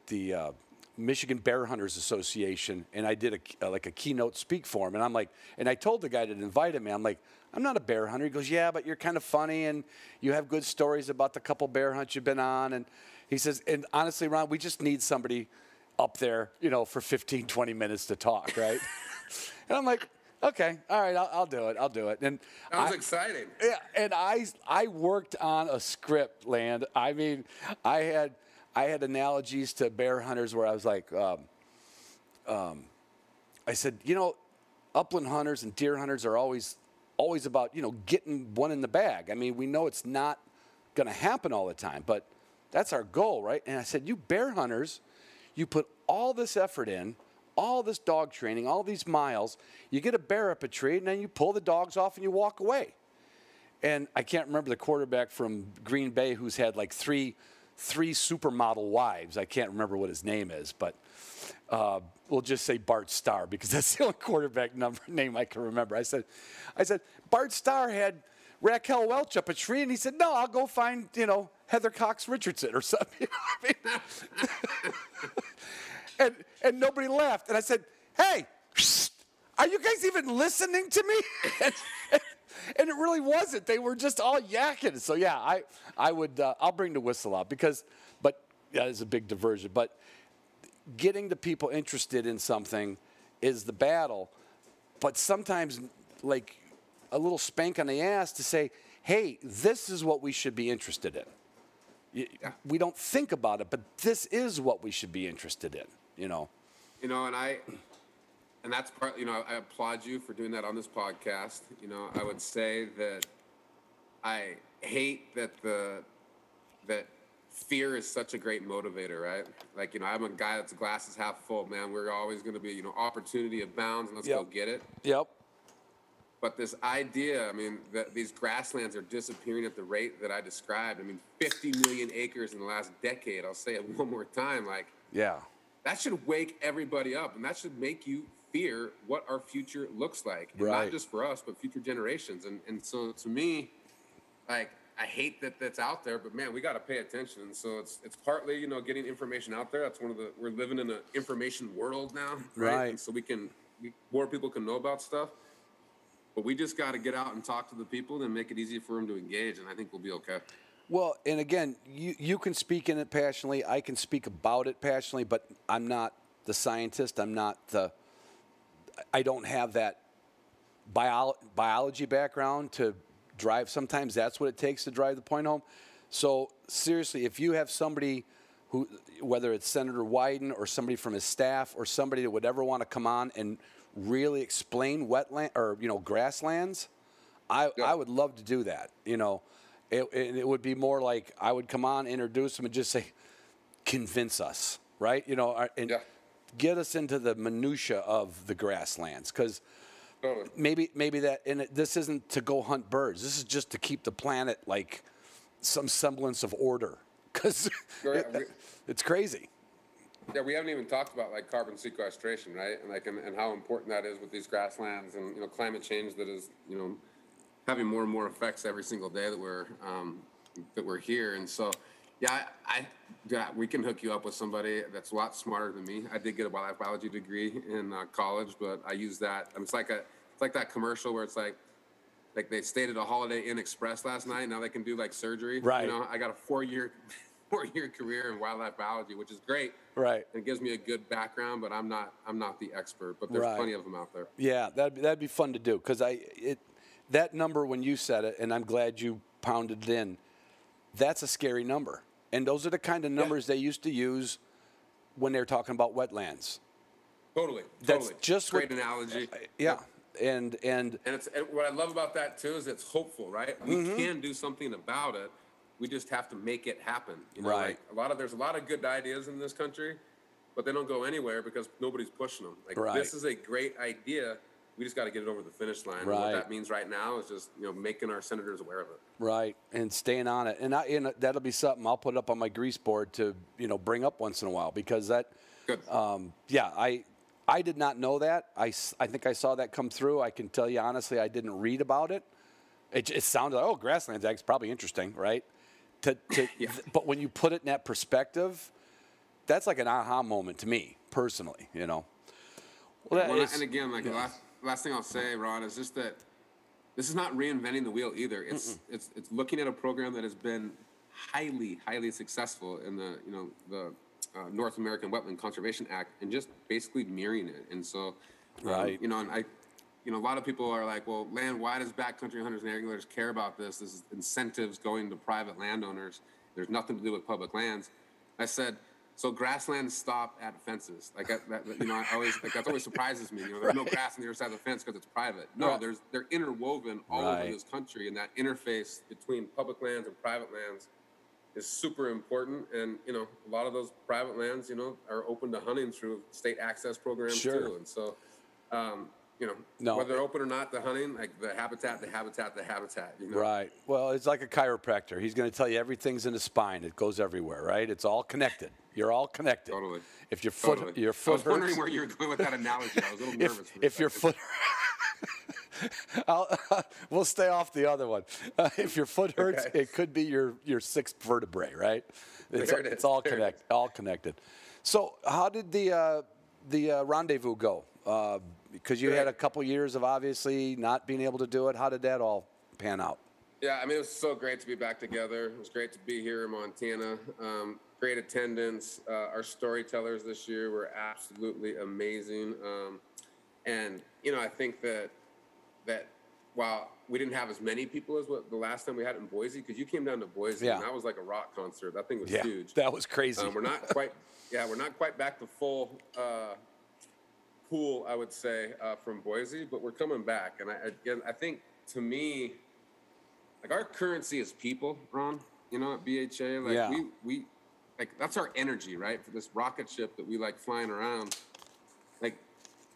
the Michigan Bear Hunters Association, and I did a keynote speak for him. And I'm like, and I told the guy that invited me, I'm like, I'm not a bear hunter. He goes, yeah, but you're kind of funny, and you have good stories about the couple bear hunts you've been on. And he says, and honestly, Ron, we just need somebody up there, for 15, 20 minutes to talk, right? And I'm like, okay, all right, I'll do it. And that was exciting. Yeah, and I worked on a script, Land. I mean, I had analogies to bear hunters where I was like, I said, upland hunters and deer hunters are always about, getting one in the bag. I mean, we know it's not going to happen all the time, but that's our goal, right? And I said, you bear hunters, you put all this effort in, all this dog training, all these miles, you get a bear up a tree, and then you pull the dogs off and you walk away. And I can't remember the quarterback from Green Bay who's had like three supermodel wives. I can't remember what his name is, but we'll just say Bart Starr because that's the only quarterback name I can remember. I said, Bart Starr had Raquel Welch up a tree, and he said, no, I'll go find, Heather Cox Richardson or something. And nobody laughed. And I said, hey, are you guys even listening to me? And it really wasn't. They were just all yakking. So yeah, I'll bring the whistle out but yeah, it's a big diversion. But getting the people interested in something is the battle. But sometimes like a little spank on the ass to say, hey, this is what we should be interested in. We don't think about it, but this is what we should be interested in, and and that's part. I applaud you for doing that on this podcast. I would say that I hate that that fear is such a great motivator, right? Like, I'm a guy that's glass is half full, man. We're always going to be, opportunity abounds, and let's go get it. Yep. But this idea, that these grasslands are disappearing at the rate that I described. 50 million acres in the last decade. I'll say it one more time. That should wake everybody up, and that should make you fear what our future looks like. And not just for us, but future generations. And so to me, I hate that that's out there, but man, we got to pay attention. And so it's partly, getting information out there. That's we're living in an information world now, right? And so more people can know about stuff. But we just got to get out and talk to the people and make it easy for them to engage, and I think we'll be okay. Well, and again, you can speak in it passionately. I can speak about it passionately, but I'm not the scientist. I don't have that biology background to drive. Sometimes that's what it takes to drive the point home. So seriously, if you have somebody who, whether it's Senator Wyden or somebody from his staff or somebody that would ever want to come on and really explain wetland or grasslands, I would love to do that. It would be more like I would come on, introduce them, and just say, convince us, right? And get us into the minutia of the grasslands, because maybe that. And this isn't to go hunt birds. This is just to keep the planet like some semblance of order, because it's crazy. Yeah, we haven't even talked about carbon sequestration, right? And how important that is with these grasslands, and climate change that is having more and more effects every single day that we're here. And so, we can hook you up with somebody that's a lot smarter than me. I did get a wildlife biology degree in college, but I use that. It's like that commercial where it's like they stayed at a Holiday Inn Express last night. Now they can do surgery. Right. I got a four-year career in wildlife biology, which is great. Right. And it gives me a good background, but I'm not the expert. But there's plenty of them out there. Yeah, that'd be fun to do, because that number when you said it, and I'm glad you pounded it in. That's a scary number, and those are the kind of numbers they used to use when they're talking about wetlands. Totally. That's just great analogy. And what I love about that too is it's hopeful, right? We can do something about it. We just have to make it happen. Right. There's a lot of good ideas in this country, but they don't go anywhere because nobody's pushing them. This is a great idea. We just got to get it over the finish line. Right. And what that means right now is just making our senators aware of it. Right, and staying on it, and that'll be something I'll put up on my grease board to bring up once in a while, because that. Good. I did not know that. I think I saw that come through. I can tell you honestly, I didn't read about it. It sounded like, Grasslands Act is probably interesting, right? But when you put it in that perspective, that's like an aha moment to me personally. Well, and again, last thing I'll say, Ron, is just that this is not reinventing the wheel either. It's looking at a program that has been highly, highly successful in the North American Wetland Conservation Act, and just basically mirroring it. And so, a lot of people are like, well, why does backcountry hunters and anglers care about this? This is incentives going to private landowners. There's nothing to do with public lands. I said, so grasslands stop at fences. That always surprises me. There's no grass on the other side of the fence because it's private. No, they're interwoven all over this country, and that interface between public lands and private lands is super important. And a lot of those private lands, are open to hunting through state access programs too. And so, whether they're open or not to hunting, the habitat. Right. Well, it's like a chiropractor. He's going to tell you everything's in the spine. It goes everywhere, right? It's all connected. You're all connected. Totally. If your foot I was hurts, wondering where you were going with that analogy. I was a little nervous. If your foot, we'll stay off the other one. If your foot hurts, it could be your sixth vertebrae, right? It's all connected. All connected. So, how did the rendezvous go? Because you had a couple years of obviously not being able to do it. How did that all pan out? Yeah, it was so great to be back together. It was great to be here in Montana. Great attendance. Our storytellers this year were absolutely amazing. And I think that while we didn't have as many people as what the last time we had it in Boise, because you came down to Boise and that was like a rock concert. That thing was huge. That was crazy. We're not quite back to full pool, I would say, from Boise, but we're coming back. And I think to me, like our currency is people, Ron, you know, at BHA, like we like, that's our energy, right? For this rocket ship that we like flying around. Like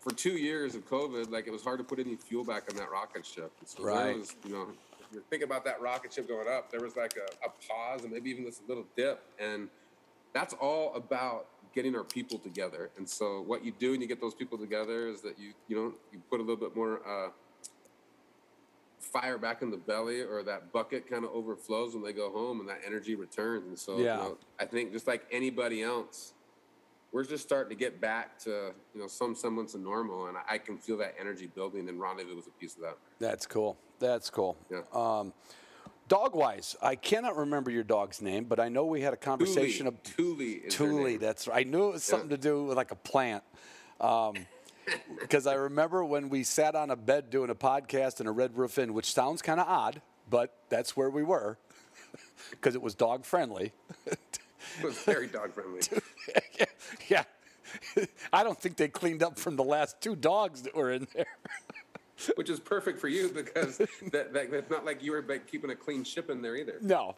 for 2 years of COVID, like it was hard to put any fuel back on that rocket ship. And so there was, you know, if you're thinking about that rocket ship going up, there was like a pause and maybe even this little dip. And that's all about getting our people together. And so what you do when you get those people together is that you put a little bit more fire back in the belly, or that bucket kind of overflows when they go home and that energy returns. And so, you know, I think just like anybody else, we're just starting to get back to, you know, some semblance of normal. And I can feel that energy building, and Rendezvous was a piece of that. That's cool. That's cool. Yeah. Dog-wise, I cannot remember your dog's name, but I know we had a conversation of Thule. That's right. I knew it was something to do with like a plant. Because I remember when we sat on a bed doing a podcast in a Red Roof Inn, which sounds kind of odd, but that's where we were because it was dog friendly. It was very dog friendly. Yeah. I don't think they cleaned up from the last 2 dogs that were in there. Which is perfect for you, because that's not like you were keeping a clean ship in there either. No,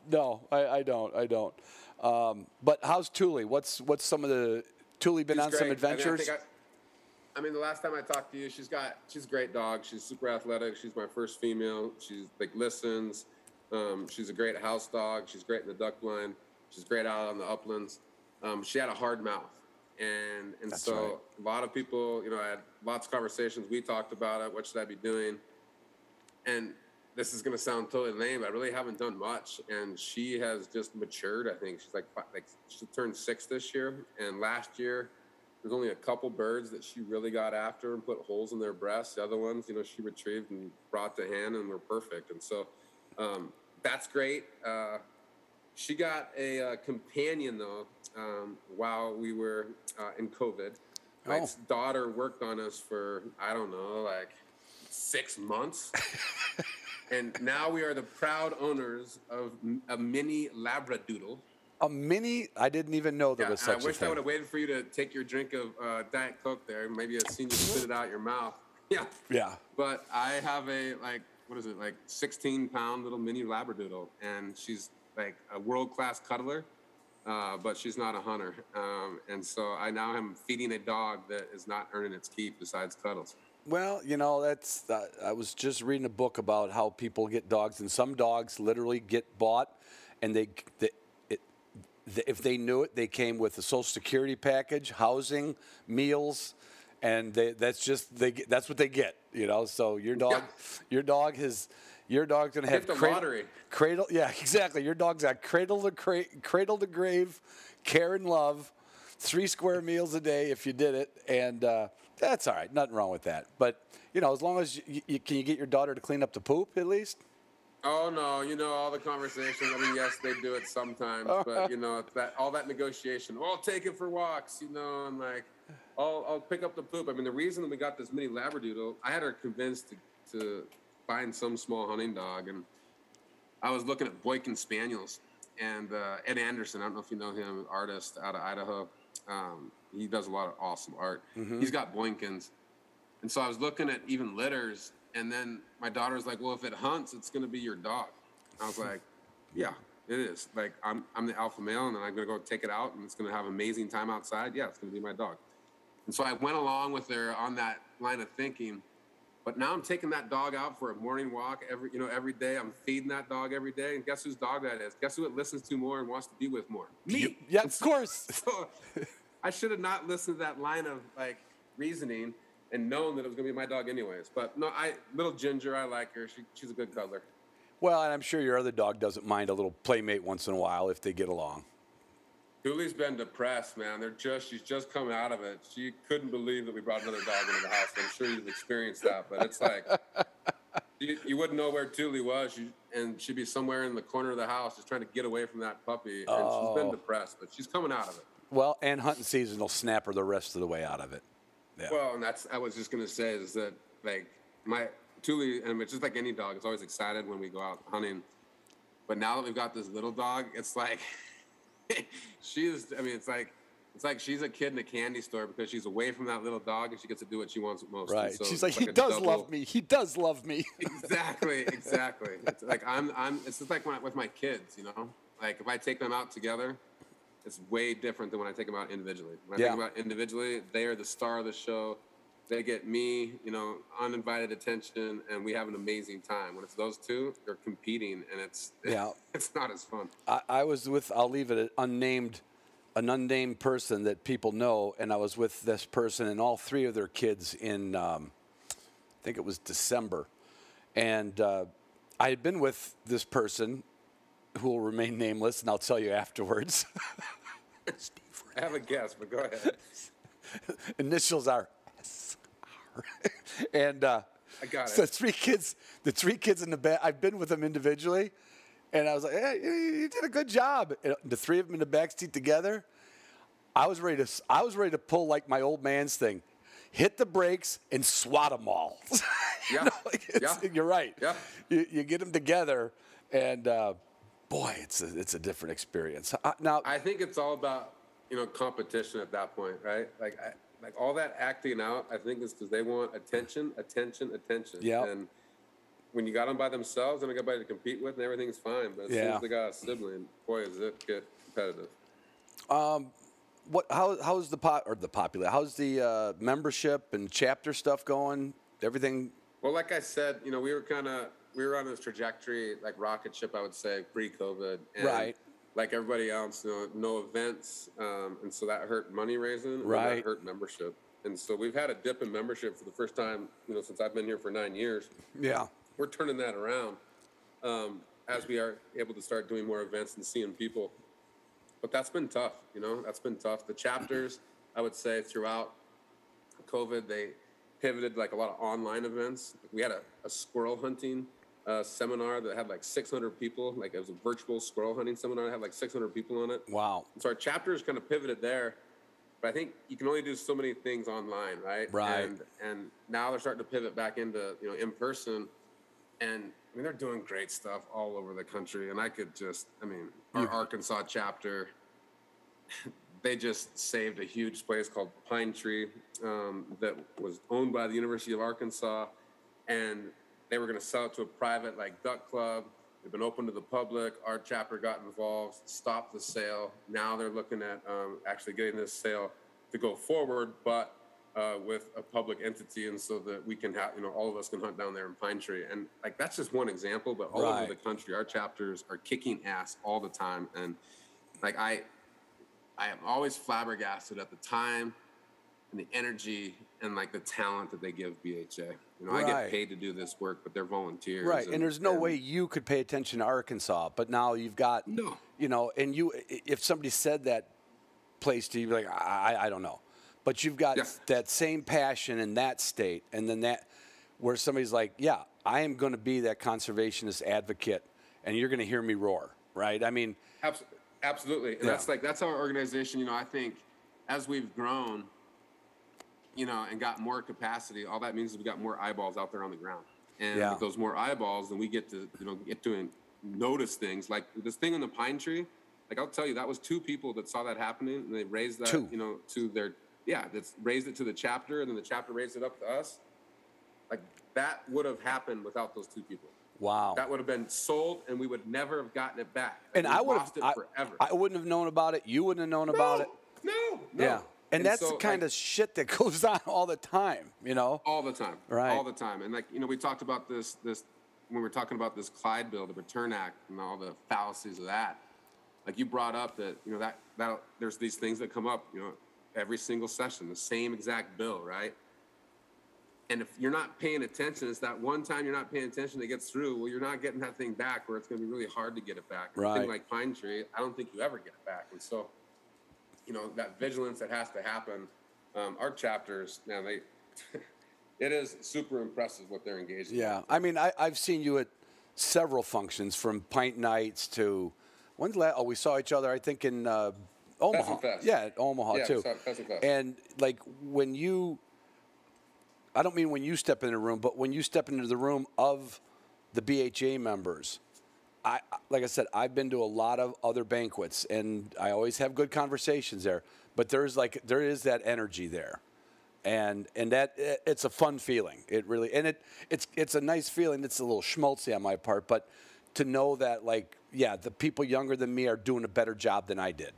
I don't. But how's Thule? What's some of the Thule been on some adventures? I mean, the last time I talked to you, she's a great dog. She's super athletic. She's my first female. She's like listens. She's a great house dog. She's great in the duck blind. She's great out on the uplands. She had a hard mouth. And so right. A lot of people, you know, I had lots of conversations. We talked about it. What should I be doing? And this is going to sound totally lame, but I really haven't done much. And she has just matured. I think she's like she turned 6 this year. And last year, there's only a couple birds that she really got after and put holes in their breasts. The other ones, you know, she retrieved and brought to hand and were perfect. And so that's great. She got a companion, though, while we were in COVID. My daughter worked on us for, I don't know, like 6 months. And now we are the proud owners of a mini Labradoodle. A mini? I didn't even know there was such a thing. I wish I would have waited for you to take your drink of Diet Coke there. Maybe I'd seen you spit it out your mouth. Yeah. Yeah. But I have a, like, what is it, like 16-pound little mini Labradoodle. And she's like a world-class cuddler, but she's not a hunter. And so I now am feeding a dog that is not earning its keep besides cuddles. Well, you know, that's I was just reading a book about how people get dogs, and some dogs literally get bought, and if they knew it, they came with a Social Security package, housing, meals, and that's what they get, you know. So your dog's gonna have cradle. Yeah, exactly. Your dog's got cradle to grave, care and love, 3 square meals a day if you did it, and that's all right. Nothing wrong with that. But you know, as long as can you get your daughter to clean up the poop at least? Oh no, you know, all the conversations. I mean, yes, they do it sometimes, but you know, all that negotiation. Oh, I'll take it for walks, you know, and like, I'll pick up the poop. I mean, the reason that we got this mini Labradoodle, I had her convinced to find some small hunting dog, and I was looking at Boykin Spaniels, and Ed Anderson. I don't know if you know him, artist out of Idaho. He does a lot of awesome art. Mm-hmm. He's got Boykins, and so I was looking at even litters. And then my daughter's like, well, if it hunts, it's going to be your dog. I was like, yeah, it is. Like, I'm the alpha male, and I'm going to go take it out, and it's going to have an amazing time outside. Yeah, it's going to be my dog. And so I went along with her on that line of thinking. But now I'm taking that dog out for a morning walk every day. I'm feeding that dog every day. And guess whose dog that is? Guess who it listens to more and wants to be with more? Me. Yeah, of course. So I should have not listened to that line of, like, reasoning and known that it was going to be my dog anyways. But no, little Ginger, I like her. She's a good cuddler. Well, and I'm sure your other dog doesn't mind a little playmate once in a while if they get along. Julie's been depressed, man. She's just come out of it. She couldn't believe that we brought another dog into the house. I'm sure you've experienced that, but it's like, you wouldn't know where Julie was, and she'd be somewhere in the corner of the house just trying to get away from that puppy. And she's been depressed, but she's coming out of it. Well, and hunting season will snap her the rest of the way out of it. Yeah. Well, and I was just going to say is that, like, my Thule, and it's just like any dog, is always excited when we go out hunting. But now that we've got this little dog, it's like, it's like It's like she's a kid in a candy store because she's away from that little dog and she gets to do what she wants most. Right. So She's like, it's he a does double- love me. He does love me. Exactly. It's like it's just like with my kids, you know. Like if I take them out together, it's way different than when I take them out individually. When I take them out individually, they are the star of the show. They get me, you know, uninvited attention, and we have an amazing time. When it's those two, they're competing, and it's not as fun. I was with, I'll leave it an unnamed person that people know, and I was with this person and all three of their kids in, I think it was December. And I had been with this person who will remain nameless, and I'll tell you afterwards. I have a guess, but go ahead. Initials are SR. And I got it. So the three kids in the back, I've been with them individually, and I was like, hey, you did a good job. And the three of them in the back seat together, I was ready to pull like my old man's thing, hit the brakes and swat them all. Yeah. You're right. Yeah. You get them together, and boy, it's a different experience. Now, I think it's all about, you know, competition at that point, right? Like all that acting out, I think is because they want attention. Yeah. And when you got them by themselves and they got somebody to compete with, and everything's fine. But as soon as they got a sibling, boy, does it get competitive. How's how's the membership and chapter stuff going? Everything. Well, like I said, you know, we were on this trajectory, like rocket ship, I would say, pre-COVID. And right. Like everybody else, you know, no events, and so that hurt money raising. Right. And that hurt membership. And so we've had a dip in membership for the first time, you know, since I've been here for 9 years. Yeah. We're turning that around as we are able to start doing more events and seeing people. But that's been tough, you know, that's been tough. The chapters, I would say, throughout COVID, they pivoted like a lot of online events. We had a squirrel hunting seminar that had like 600 people. Like it was a virtual squirrel hunting seminar that had like 600 people on it. Wow. So our chapters kind of pivoted there. But I think you can only do so many things online, right? Right. And now they're starting to pivot back into, you know, in person. And I mean, they're doing great stuff all over the country. And our Arkansas chapter, they just saved a huge place called Pine Tree that was owned by the University of Arkansas. And they were going to sell it to a private like duck club. They've been open to the public. Our chapter got involved, stopped the sale. Now they're looking at actually getting this sale to go forward, but with a public entity, and so that we can have, you know, all of us can hunt down there in Pine Tree. And like that's just one example, but all over the country, our chapters are kicking ass all the time. And like I am always flabbergasted at the time and the energy and like the talent that they give BHA. You know, I get paid to do this work, but they're volunteers. Right, and there's no way you could pay attention to Arkansas, but now you've got, you know, and if somebody said that place to you, you'd be like, I don't know. But you've got that same passion in that state, and then that, where somebody's like, yeah, I am going to be that conservationist advocate, and you're going to hear me roar, right? I mean. Absolutely, and that's our organization. You know, I think as we've grown, you know, and got more capacity, all that means is we got more eyeballs out there on the ground. And with those more eyeballs, then we get to, you know, notice things like this thing in the pine tree. Like I'll tell you, that was 2 people that saw that happening, and they raised that, you know, to their, that's raised it to the chapter, and then the chapter raised it up to us. Like that would have happened without those 2 people. Wow. That would have been sold, and we would never have gotten it back. And I would have lost it forever. I wouldn't have known about it. You wouldn't have known about it. No. Yeah. And that's so, the kind of shit that goes on all the time, you know? All the time. Right. All the time. And like, you know, we talked about this when we were talking about this Clyde bill, the Return Act, and all the fallacies of that. Like you brought up that, you know, that there's these things that come up, you know, every single session, the same exact bill, right? And if you're not paying attention, it's that one time you're not paying attention that gets through. Well, you're not getting that thing back, where it's going to be really hard to get it back. And a thing like Pine Tree, I don't think you ever get it back. And so, you know, that vigilance that has to happen. Our chapters, man, it is super impressive what they're engaged in. Yeah, I mean, I've seen you at several functions, from pint nights to we saw each other, I think, in Omaha. Fest. Yeah, at Omaha too. Fest. And like when you, I don't mean when you step in the room, but when you step into the room of the BHA members, like I said, I've been to a lot of other banquets, and I always have good conversations there. But there is that energy there, and that it's a fun feeling. It really, and it's a nice feeling. It's a little schmaltzy on my part, but to know that, like, yeah, the people younger than me are doing a better job than I did.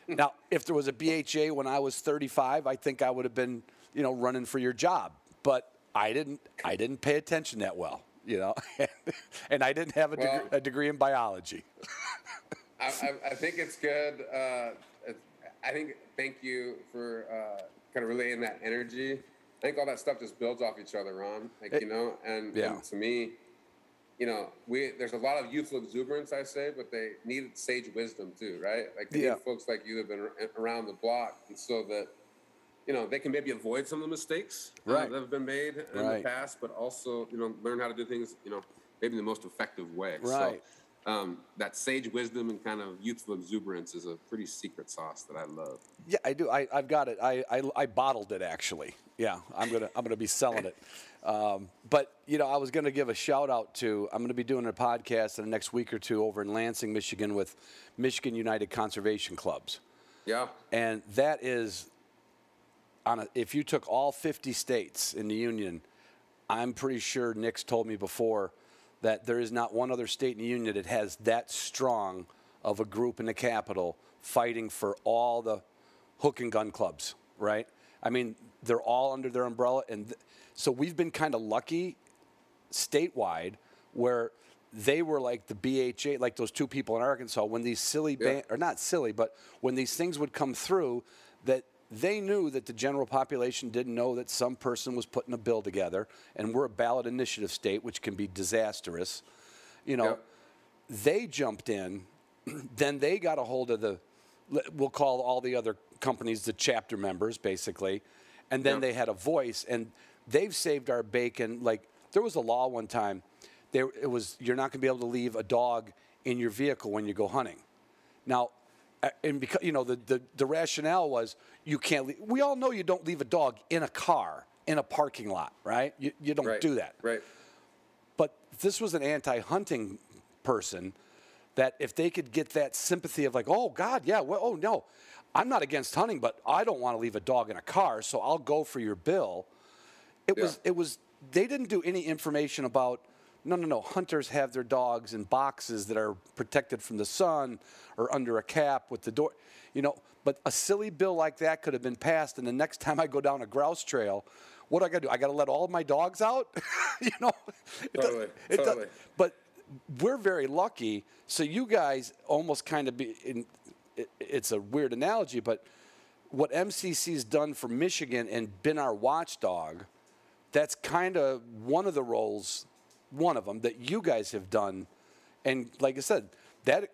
Now, if there was a BHA when I was 35, I think I would have been, running for your job. But I didn't pay attention that well, and I didn't have a degree in biology. I think it's good. Thank you for kind of relaying that energy. I think all that stuff just builds off each other, Ron. And to me, there's a lot of youthful exuberance, I say, but they need sage wisdom too, right? Like they need folks like you that have been around the block, and so that they can maybe avoid some of the mistakes that have been made in the past, but also learn how to do things maybe in the most effective way. Right. So that sage wisdom and kind of youthful exuberance is a pretty secret sauce that I love. Yeah, I do. I've got it. I bottled it, actually. Yeah, I'm gonna be selling it. But I was gonna give a shout out to. I'm gonna be doing a podcast in the next week or two over in Lansing, Michigan, with Michigan United Conservation Clubs. Yeah. And that is if you took all 50 states in the union, I'm pretty sure Nick's told me before that there is not one other state in the union that has that strong of a group in the capital fighting for all the hook and gun clubs, right? I mean, they're all under their umbrella. And so we've been kind of lucky statewide where they were like the BHA, like those two people in Arkansas, when these silly, or not silly, but when these things would come through, that they knew that the general population didn't know that some person was putting a bill together, and we're a ballot initiative state, which can be disastrous. They jumped in, then they got a hold of we'll call all the other companies the chapter members, basically, and then they had a voice, and they've saved our bacon. Like, there was a law one time, it was you're not going to be able to leave a dog in your vehicle when you go hunting. Now, and because the rationale was you can't leave. We all know you don't leave a dog in a car in a parking lot, right? You don't do that. Right. But this was an anti-hunting person that if they could get that sympathy of like, oh God, yeah, well, oh no, I'm not against hunting, but I don't want to leave a dog in a car, so I'll go for your bill. It was they didn't do any information about. No. Hunters have their dogs in boxes that are protected from the sun or under a cap with the door. But a silly bill like that could have been passed, and the next time I go down a grouse trail, what do I got to do? I got to let all of my dogs out? Totally. But we're very lucky. So you guys almost kind of it's a weird analogy, but what MCC's done for Michigan and been our watchdog, that's kind of one of the roles. One of them that you guys have done, and like I said, that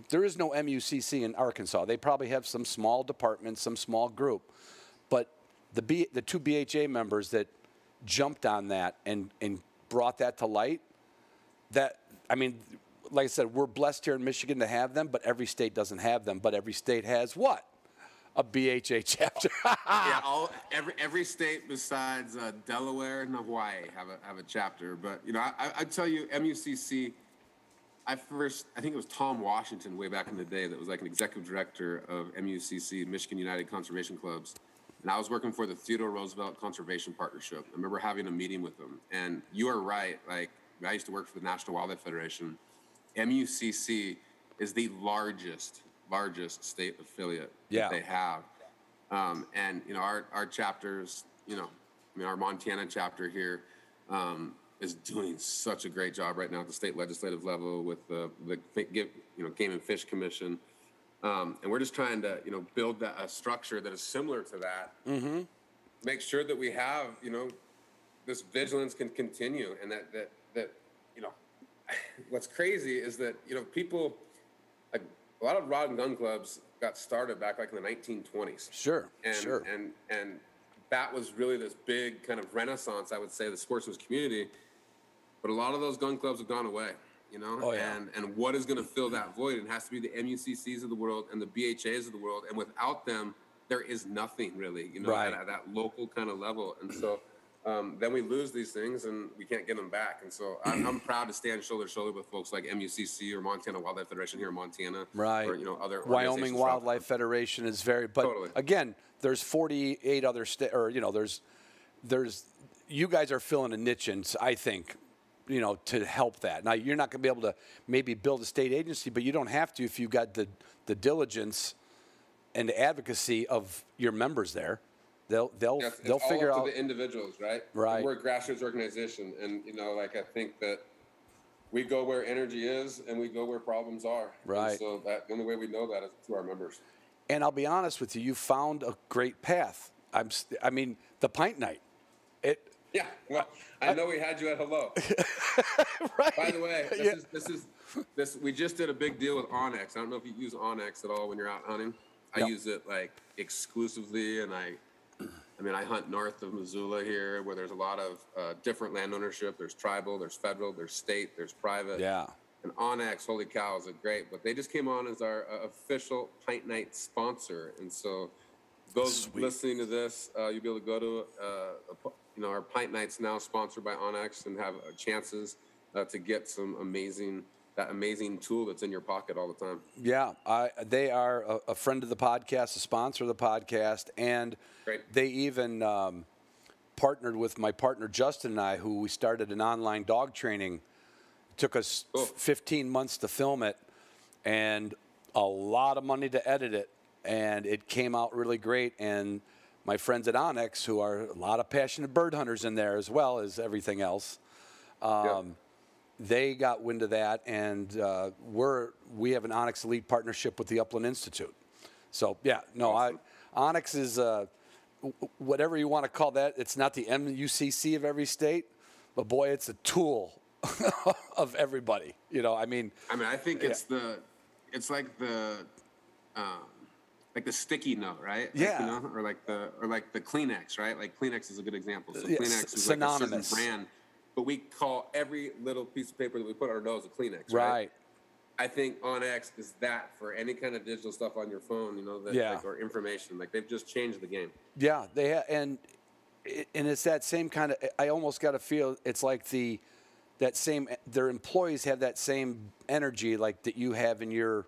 there is no MUCC in Arkansas. They probably have some small department, some small group, but the two BHA members that jumped on that and brought that to light. That, I mean, like I said, we're blessed here in Michigan to have them, but every state doesn't have them. But every state has what? A BHA chapter. Every state besides Delaware and Hawaii have a chapter. But I tell you, MUCC. I think it was Tom Washington way back in the day that was like an executive director of MUCC, Michigan United Conservation Clubs, and I was working for the Theodore Roosevelt Conservation Partnership. I remember having a meeting with them, and you are right. Like, I used to work for the National Wildlife Federation. MUCC is the largest state affiliate that they have. And our chapters, our Montana chapter here is doing such a great job right now at the state legislative level with the Game and Fish Commission. And we're just trying to, build a structure that is similar to that. Mm-hmm. Make sure that we have, this vigilance can continue, and that what's crazy is that, people, like, a lot of rod and gun clubs got started back like in the 1920s. Sure. And that was really this big kind of renaissance, I would say, the sportsman's community. But a lot of those gun clubs have gone away, Oh, yeah. And what is going to fill that void? It has to be the MUCCs of the world and the BHAs of the world. And without them, there is nothing really, right. at that local kind of level. And so then we lose these things and we can't get them back. And so I'm proud to stand shoulder to shoulder with folks like MUCC or Montana Wildlife Federation here in Montana. Right. Or, other Wyoming Wildlife Federation is very, but Totally. again, there's 48 other states, or, there's, you guys are filling a niche in, I think, to help that. Now, you're not going to be able to maybe build a state agency, but you don't have to if you've got the diligence and the advocacy of your members there. They'll figure all out to the individuals, right? Right. We're a grassroots organization, and I think that we go where energy is, and we go where problems are. Right. And so the only way we know that is through our members. And I'll be honest with you, you found a great path. I mean, the pint night. Yeah. Well, I know we had you at hello. Right. By the way, this we just did a big deal with Onyx. I don't know if you use Onyx at all when you're out hunting. I use it like exclusively, and I hunt north of Missoula here, where there's a lot of different land ownership. There's tribal, there's federal, there's state, there's private. Yeah. And Onyx, holy cow, is it great. But they just came on as our official Pint Night sponsor. And so those listening to this, you'll be able to go to, our Pint Night's now sponsored by Onyx and have chances to get that amazing tool that's in your pocket all the time. Yeah, they are a friend of the podcast, a sponsor of the podcast, and Great. They even partnered with my partner Justin and I, who we started an online dog training. It took us 15 months to film it, and a lot of money to edit it, and it came out really great. And my friends at Onyx, who are a lot of passionate bird hunters in there as well as everything else. They got wind of that, and we have an Onyx Elite partnership with the Upland Institute. So, awesome. Onyx is whatever you want to call that. It's not the MUCC of every state, but boy, it's a tool of everybody. I think it's like the sticky note, right? Yeah. Or like the Kleenex, right? Like Kleenex is a good example. So Yeah, Kleenex is synonymous. like a certain brand. But we call every little piece of paper that we put on our nose a Kleenex, Right. I think Onyx is that for any kind of digital stuff on your phone, or information. Like they've just changed the game. Yeah, they have, and it's that same kind of. I almost got to feel it's like their employees have that same energy like that you have in your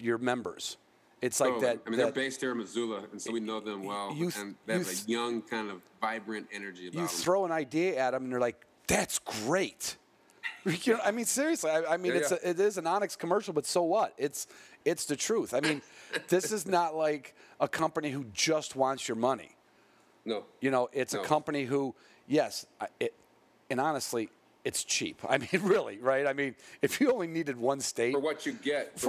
members. It's like that. They're based here in Missoula, and so we know them well. And they have a young, kind of vibrant energy about them. You throw an idea at them, and they're like, "That's great." Seriously. It is an Onyx commercial, but so what? It's the truth. This is not like a company who just wants your money. No. It's a company who, yes, and honestly, it's cheap. Really, right? If you only needed one state. For what you get. It's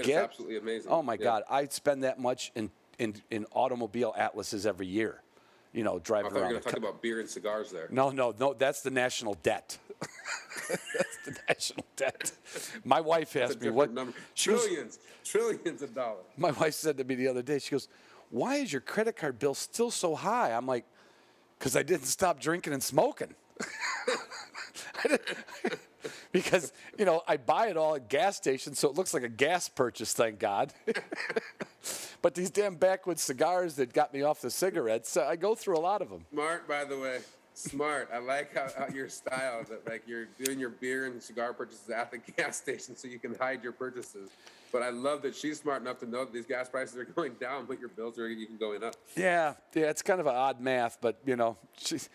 absolutely amazing. Oh, my God. I'd spend that much in automobile atlases every year, driving around. I thought you were going to talk about beer and cigars there. No. That's the national debt. That's the national debt. My wife asked me what. Number. Trillions of dollars. My wife said to me the other day, she goes, "Why is your credit card bill still so high?" I'm like, "Because I didn't stop drinking and smoking." Because, I buy it all at gas stations, so it looks like a gas purchase, thank God. But these damn backwoods cigars that got me off the cigarettes, I go through a lot of them. Smart, by the way. Smart. I like how your style, that like you're doing your beer and cigar purchases at the gas station so you can hide your purchases. But I love that she's smart enough to know that these gas prices are going down, but your bills are even going up. Yeah, it's kind of an odd math, but she's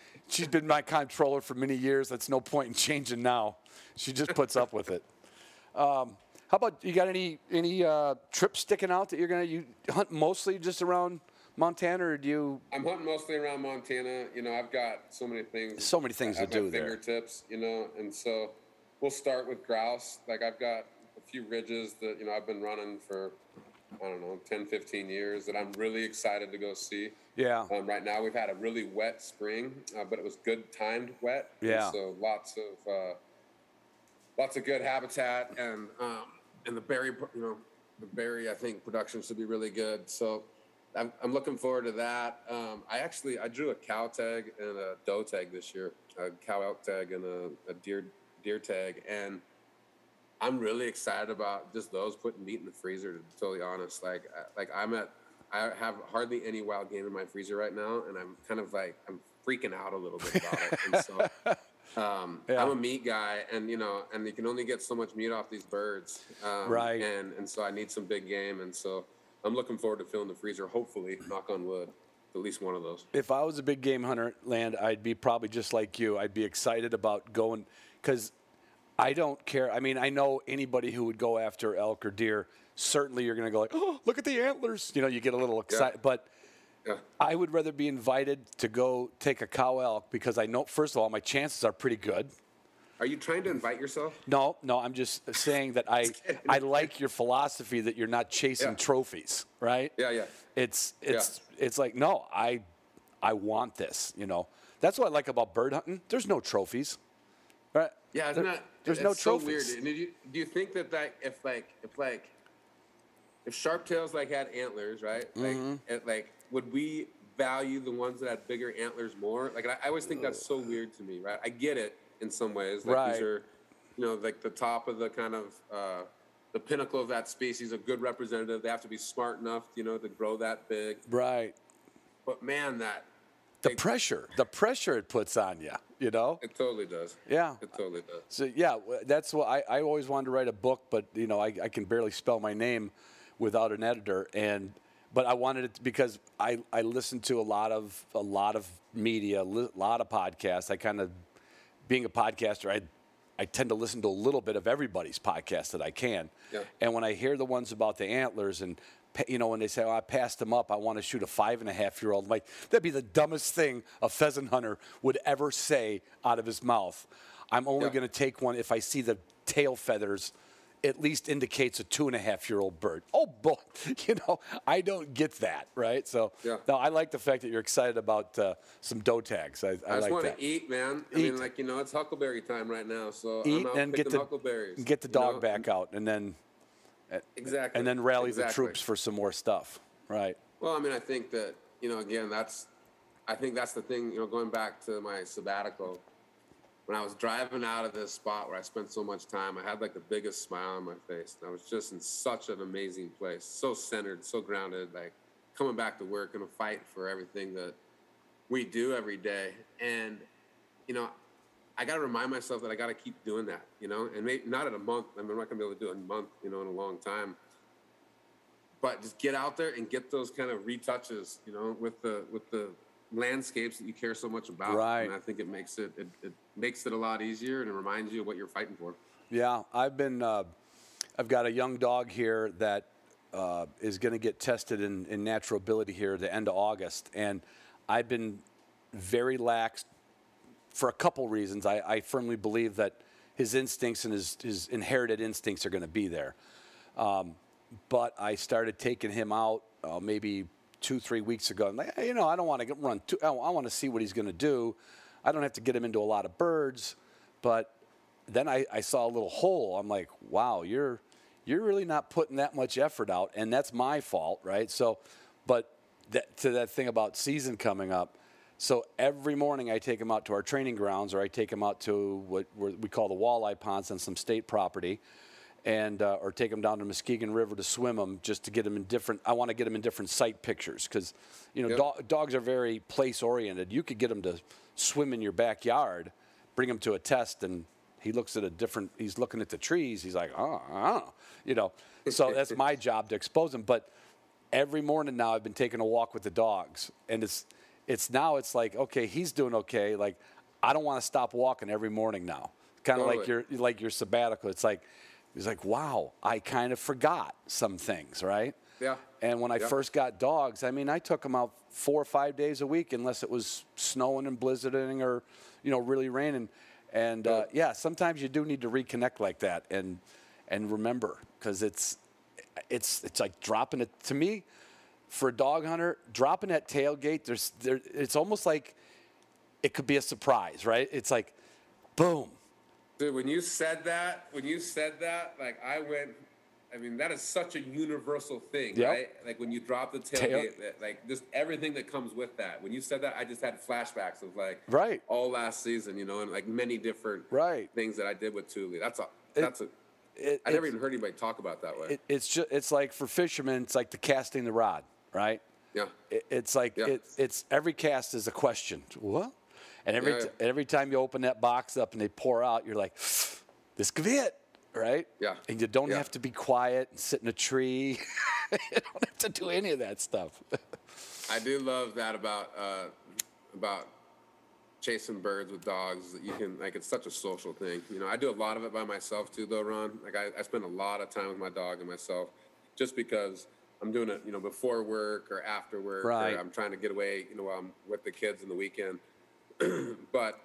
been my comptroller for many years. That's no point in changing now. She just puts up with it. How about you? Got any trips sticking out that you hunt mostly just around Montana, or do you? I'm hunting mostly around Montana. I've got so many things. So many things to do there. Fingertips, and so we'll start with grouse. Like I've got a few ridges that I've been running for 10, 15 years that I'm really excited to go see. Yeah. Right now we've had a really wet spring, but it was good timed wet. Yeah. And so lots of good habitat, and the berry I think production should be really good. So I'm looking forward to that. I drew a cow tag and a doe tag this year, a cow elk tag and a deer tag, and I'm really excited about just those, putting meat in the freezer, to be totally honest. I have hardly any wild game in my freezer right now, and I'm kind of I'm freaking out a little bit about it. And so I'm a meat guy, and you can only get so much meat off these birds. Right. And so I need some big game, and so I'm looking forward to filling the freezer. Hopefully, knock on wood, at least one of those. If I was a big game hunter, Land, I'd be probably just like you. I'd be excited about going because I don't care. I mean, I know anybody who would go after elk or deer, certainly you're going to go like, oh, look at the antlers. You know, you get a little excited. But I would rather be invited to go take a cow elk because I know, first of all, my chances are pretty good. Are you trying to invite yourself? No, I'm just saying that I like your philosophy that you're not chasing trophies, right? Yeah. It's like, no, I want this, you know. That's what I like about bird hunting. There's no trophies. Right? Yeah, there's no so trophies. Weird. And do you think that if sharptails had antlers, right? Like would we value the ones that had bigger antlers more? Like I always think that's so weird to me, right? I get it in some ways. Like these are, like the top of the kind of the pinnacle of that species, a good representative. They have to be smart enough, to grow that big. Right. But man, the pressure it puts on you, you know? It totally does. Yeah. It totally does. So, yeah, that's what I always wanted to write a book, but, I can barely spell my name without an editor. But I wanted it because I listen to a lot of media, a lot of podcasts. I kind of, being a podcaster, I tend to listen to a little bit of everybody's podcast that I can. Yeah. And when I hear the ones about the antlers and, when they say, oh, I passed them up, I want to shoot a 5.5-year-old. I'm like, that'd be the dumbest thing a pheasant hunter would ever say out of his mouth. I'm only going to take one if I see the tail feathers at least indicates a 2.5-year-old bird. Oh, boy, I don't get that, right? So, no, I like the fact that you're excited about some doe tags. I just like want that. to eat, man. I mean, it's huckleberry time right now, so Eat I'm out and picking huckleberries. get the dog back out, and then exactly, and then rally the troops for some more stuff, right? Well, I mean, I think that again, I think that's the thing. Going back to my sabbatical. When I was driving out of this spot where I spent so much time, I had the biggest smile on my face. And I was just in such an amazing place, so centered, so grounded, coming back to work in a fight for everything that we do every day. And, I got to remind myself that I got to keep doing that, and maybe not in a month. I mean, I'm not going to be able to do it in a month, in a long time. But just get out there and get those kind of retouches, with the landscapes that you care so much about. Right. And I think it makes it a lot easier, and it reminds you of what you're fighting for. Yeah, I've got a young dog here that is going to get tested in natural ability here at the end of August, and I've been very lax for a couple reasons. I firmly believe that his instincts and his inherited instincts are going to be there. But I started taking him out maybe 2-3 weeks ago. I'm like, I don't want to run too. I want to see what he's going to do. I don't have to get him into a lot of birds. But then I saw a little hole. I'm like, wow, you're really not putting that much effort out, and that's my fault, right? So, but to that thing about season coming up. So every morning I take him out to our training grounds, or I take him out to what we call the walleye ponds on some state property, and or take them down to Muskegon River to swim them, just to get them in different. I want to get them in different sight pictures because, dogs are very place oriented. You could get them to swim in your backyard, bring them to a test, and he looks at he's looking at the trees. He's like, So that's my job to expose him. But every morning now I've been taking a walk with the dogs, and it's like, okay, he's doing okay. Like, I don't want to stop walking every morning now. Kind of like your sabbatical. It's like. He's like, wow, I kind of forgot some things, right? Yeah. And when I first got dogs, I mean, I took them out 4 or 5 days a week, unless it was snowing and blizzarding or, really raining. And sometimes you do need to reconnect like that and remember, because it's like dropping it. To me, for a dog hunter, dropping that tailgate, it's almost like it could be a surprise, right? It's like, boom. Dude, when you said that, that is such a universal thing, right? Like when you drop the tailgate, just everything that comes with that. When you said that, I just had flashbacks of all last season, and many different things that I did with Thule. I never even heard anybody talk about it that way. It's like for fishermen, it's like the casting the rod, right? Yeah. It's like Yeah. it's every cast is a question. What? And every time you open that box up and they pour out, you're like, this could be it, right? Yeah. And you don't have to be quiet and sit in a tree. You don't have to do any of that stuff. I do love that about chasing birds with dogs. That you can, like, it's such a social thing. You know, I do a lot of it by myself too, though, Ron. Like, I spend a lot of time with my dog and myself, just because I'm doing it, you know, before work or after work. Right. Or I'm trying to get away, you know, while I'm with the kids in the weekend. But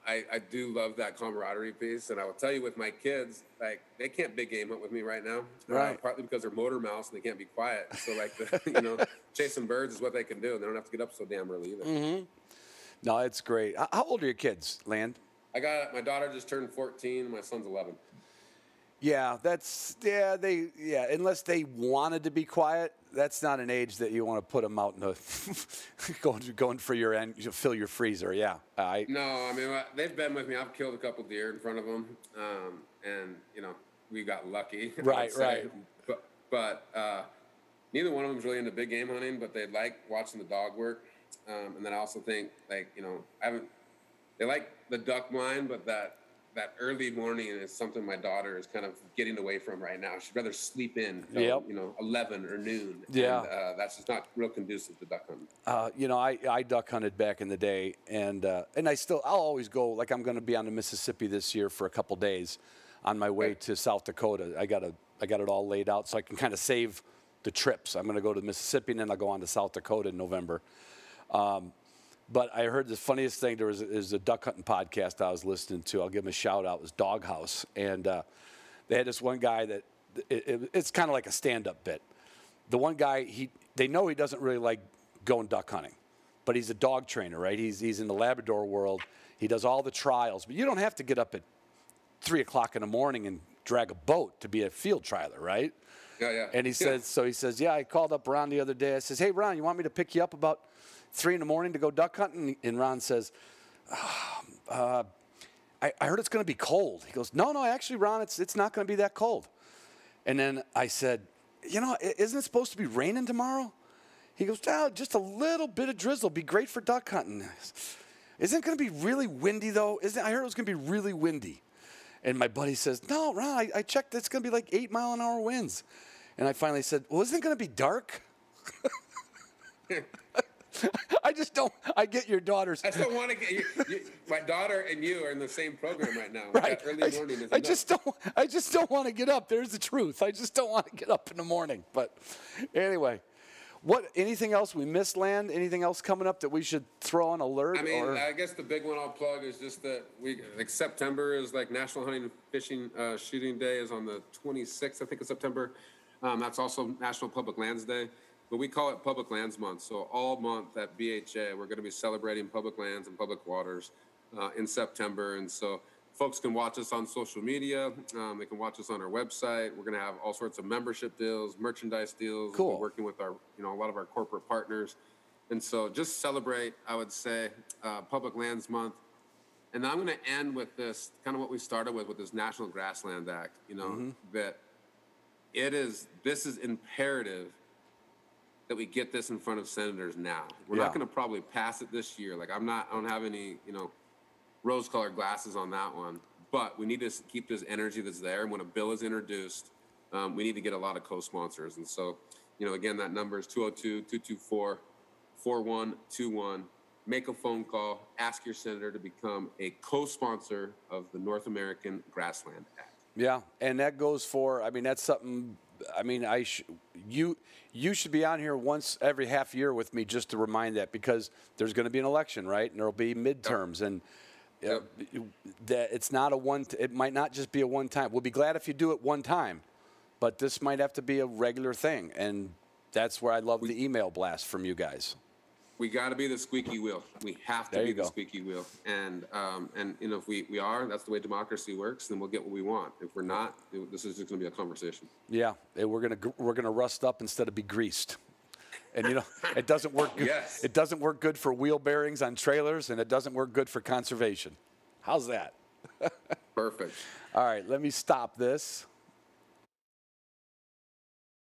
I do love that camaraderie piece. And I will tell you, with my kids, like, they can't big game hunt with me right now. Right. Partly because they're motor mouse and they can't be quiet. So, like, you know, chasing birds is what they can do. And they don't have to get up so damn early either. Mm-hmm. No, it's great. How old are your kids, Land? My daughter just turned 14. My son's 11. Yeah, unless they wanted to be quiet, that's not an age that you want to put them out in the going for your end, fill your freezer. Yeah. No, I mean, they've been with me. I've killed a couple deer in front of them, and you know, we got lucky. Right. But neither one of them's really into big game hunting, but they like watching the dog work. And then I also think, like, you know, they like the duck blind, but that early morning is something my daughter is kind of getting away from right now. She'd rather sleep in, you know, 11 or noon. Yeah. And that's just not real conducive to duck hunting. You know, I duck hunted back in the day, and I'll always go. Like, I'm going to be on the Mississippi this year for a couple days on my way to South Dakota. I got it all laid out so I can kind of save the trips. I'm going to go to the Mississippi, and then I'll go on to South Dakota in November. But I heard the funniest thing. There was a duck hunting podcast I was listening to. I'll give him a shout out. It was Doghouse, and they had this one guy that it's kind of like a stand-up bit. The one guy, they know he doesn't really like going duck hunting, but he's a dog trainer, right? He's in the Labrador world. He does all the trials, but you don't have to get up at 3 o'clock in the morning and drag a boat to be a field trialer, right? Yeah. And he says, yeah, I called up Ron the other day. I says, hey, Ron, you want me to pick you up about 3 in the morning to go duck hunting? And Ron says, I heard it's going to be cold. He goes, no, actually, Ron, it's not going to be that cold. And then I said, you know, isn't it supposed to be raining tomorrow? He goes, oh, just a little bit of drizzle. Be great for duck hunting. Isn't it going to be really windy, though? I heard it was going to be really windy. And my buddy says, no, Ron, I checked. It's going to be like 8-mile-an-hour winds. And I finally said, well, isn't it going to be dark? I get your daughters. I still want to get you. My daughter and you are in the same program right now. Right. That early morning is I just don't want to get up. There's the truth. I just don't want to get up in the morning. But anyway, anything else we missed, Land? Anything else coming up that we should throw on alert? I mean, I guess the big one I'll plug is just that September is like National Hunting and Fishing Shooting Day is on the 26th, I think, of September. That's also National Public Lands Day. But we call it Public Lands Month. So all month at BHA, we're going to be celebrating public lands and public waters in September. And so folks can watch us on social media. They can watch us on our website. We're going to have all sorts of membership deals, merchandise deals. Cool. We're working with a lot of our corporate partners. And so just celebrate, I would say, Public Lands Month. And I'm going to end with this, kind of what we started with this National Grassland Act, that this is imperative that we get this in front of senators now. We're not going to probably pass it this year. Like, I don't have any, rose-colored glasses on that one. But we need to keep this energy that's there. And when a bill is introduced, we need to get a lot of co-sponsors. And so, again, that number is 202-224-4121. Make a phone call. Ask your senator to become a co-sponsor of the North American Grassland Act. Yeah, and that goes for, that's something, you should be on here once every half year with me just to remind that, because there's going to be an election, right? And there'll be midterms, and that it's not it might not just be a one time. We'll be glad if you do it one time, but this might have to be a regular thing, and that's where I love the email blast from you guys. We got to be the squeaky wheel. We have to be the squeaky wheel. And if we are, that's the way democracy works, then we'll get what we want. If we're not, this is just going to be a conversation. Yeah, and we're gonna rust up instead of be greased. And it doesn't work good. Yes. It doesn't work good for wheel bearings on trailers, and it doesn't work good for conservation. How's that? Perfect. All right, let me stop this.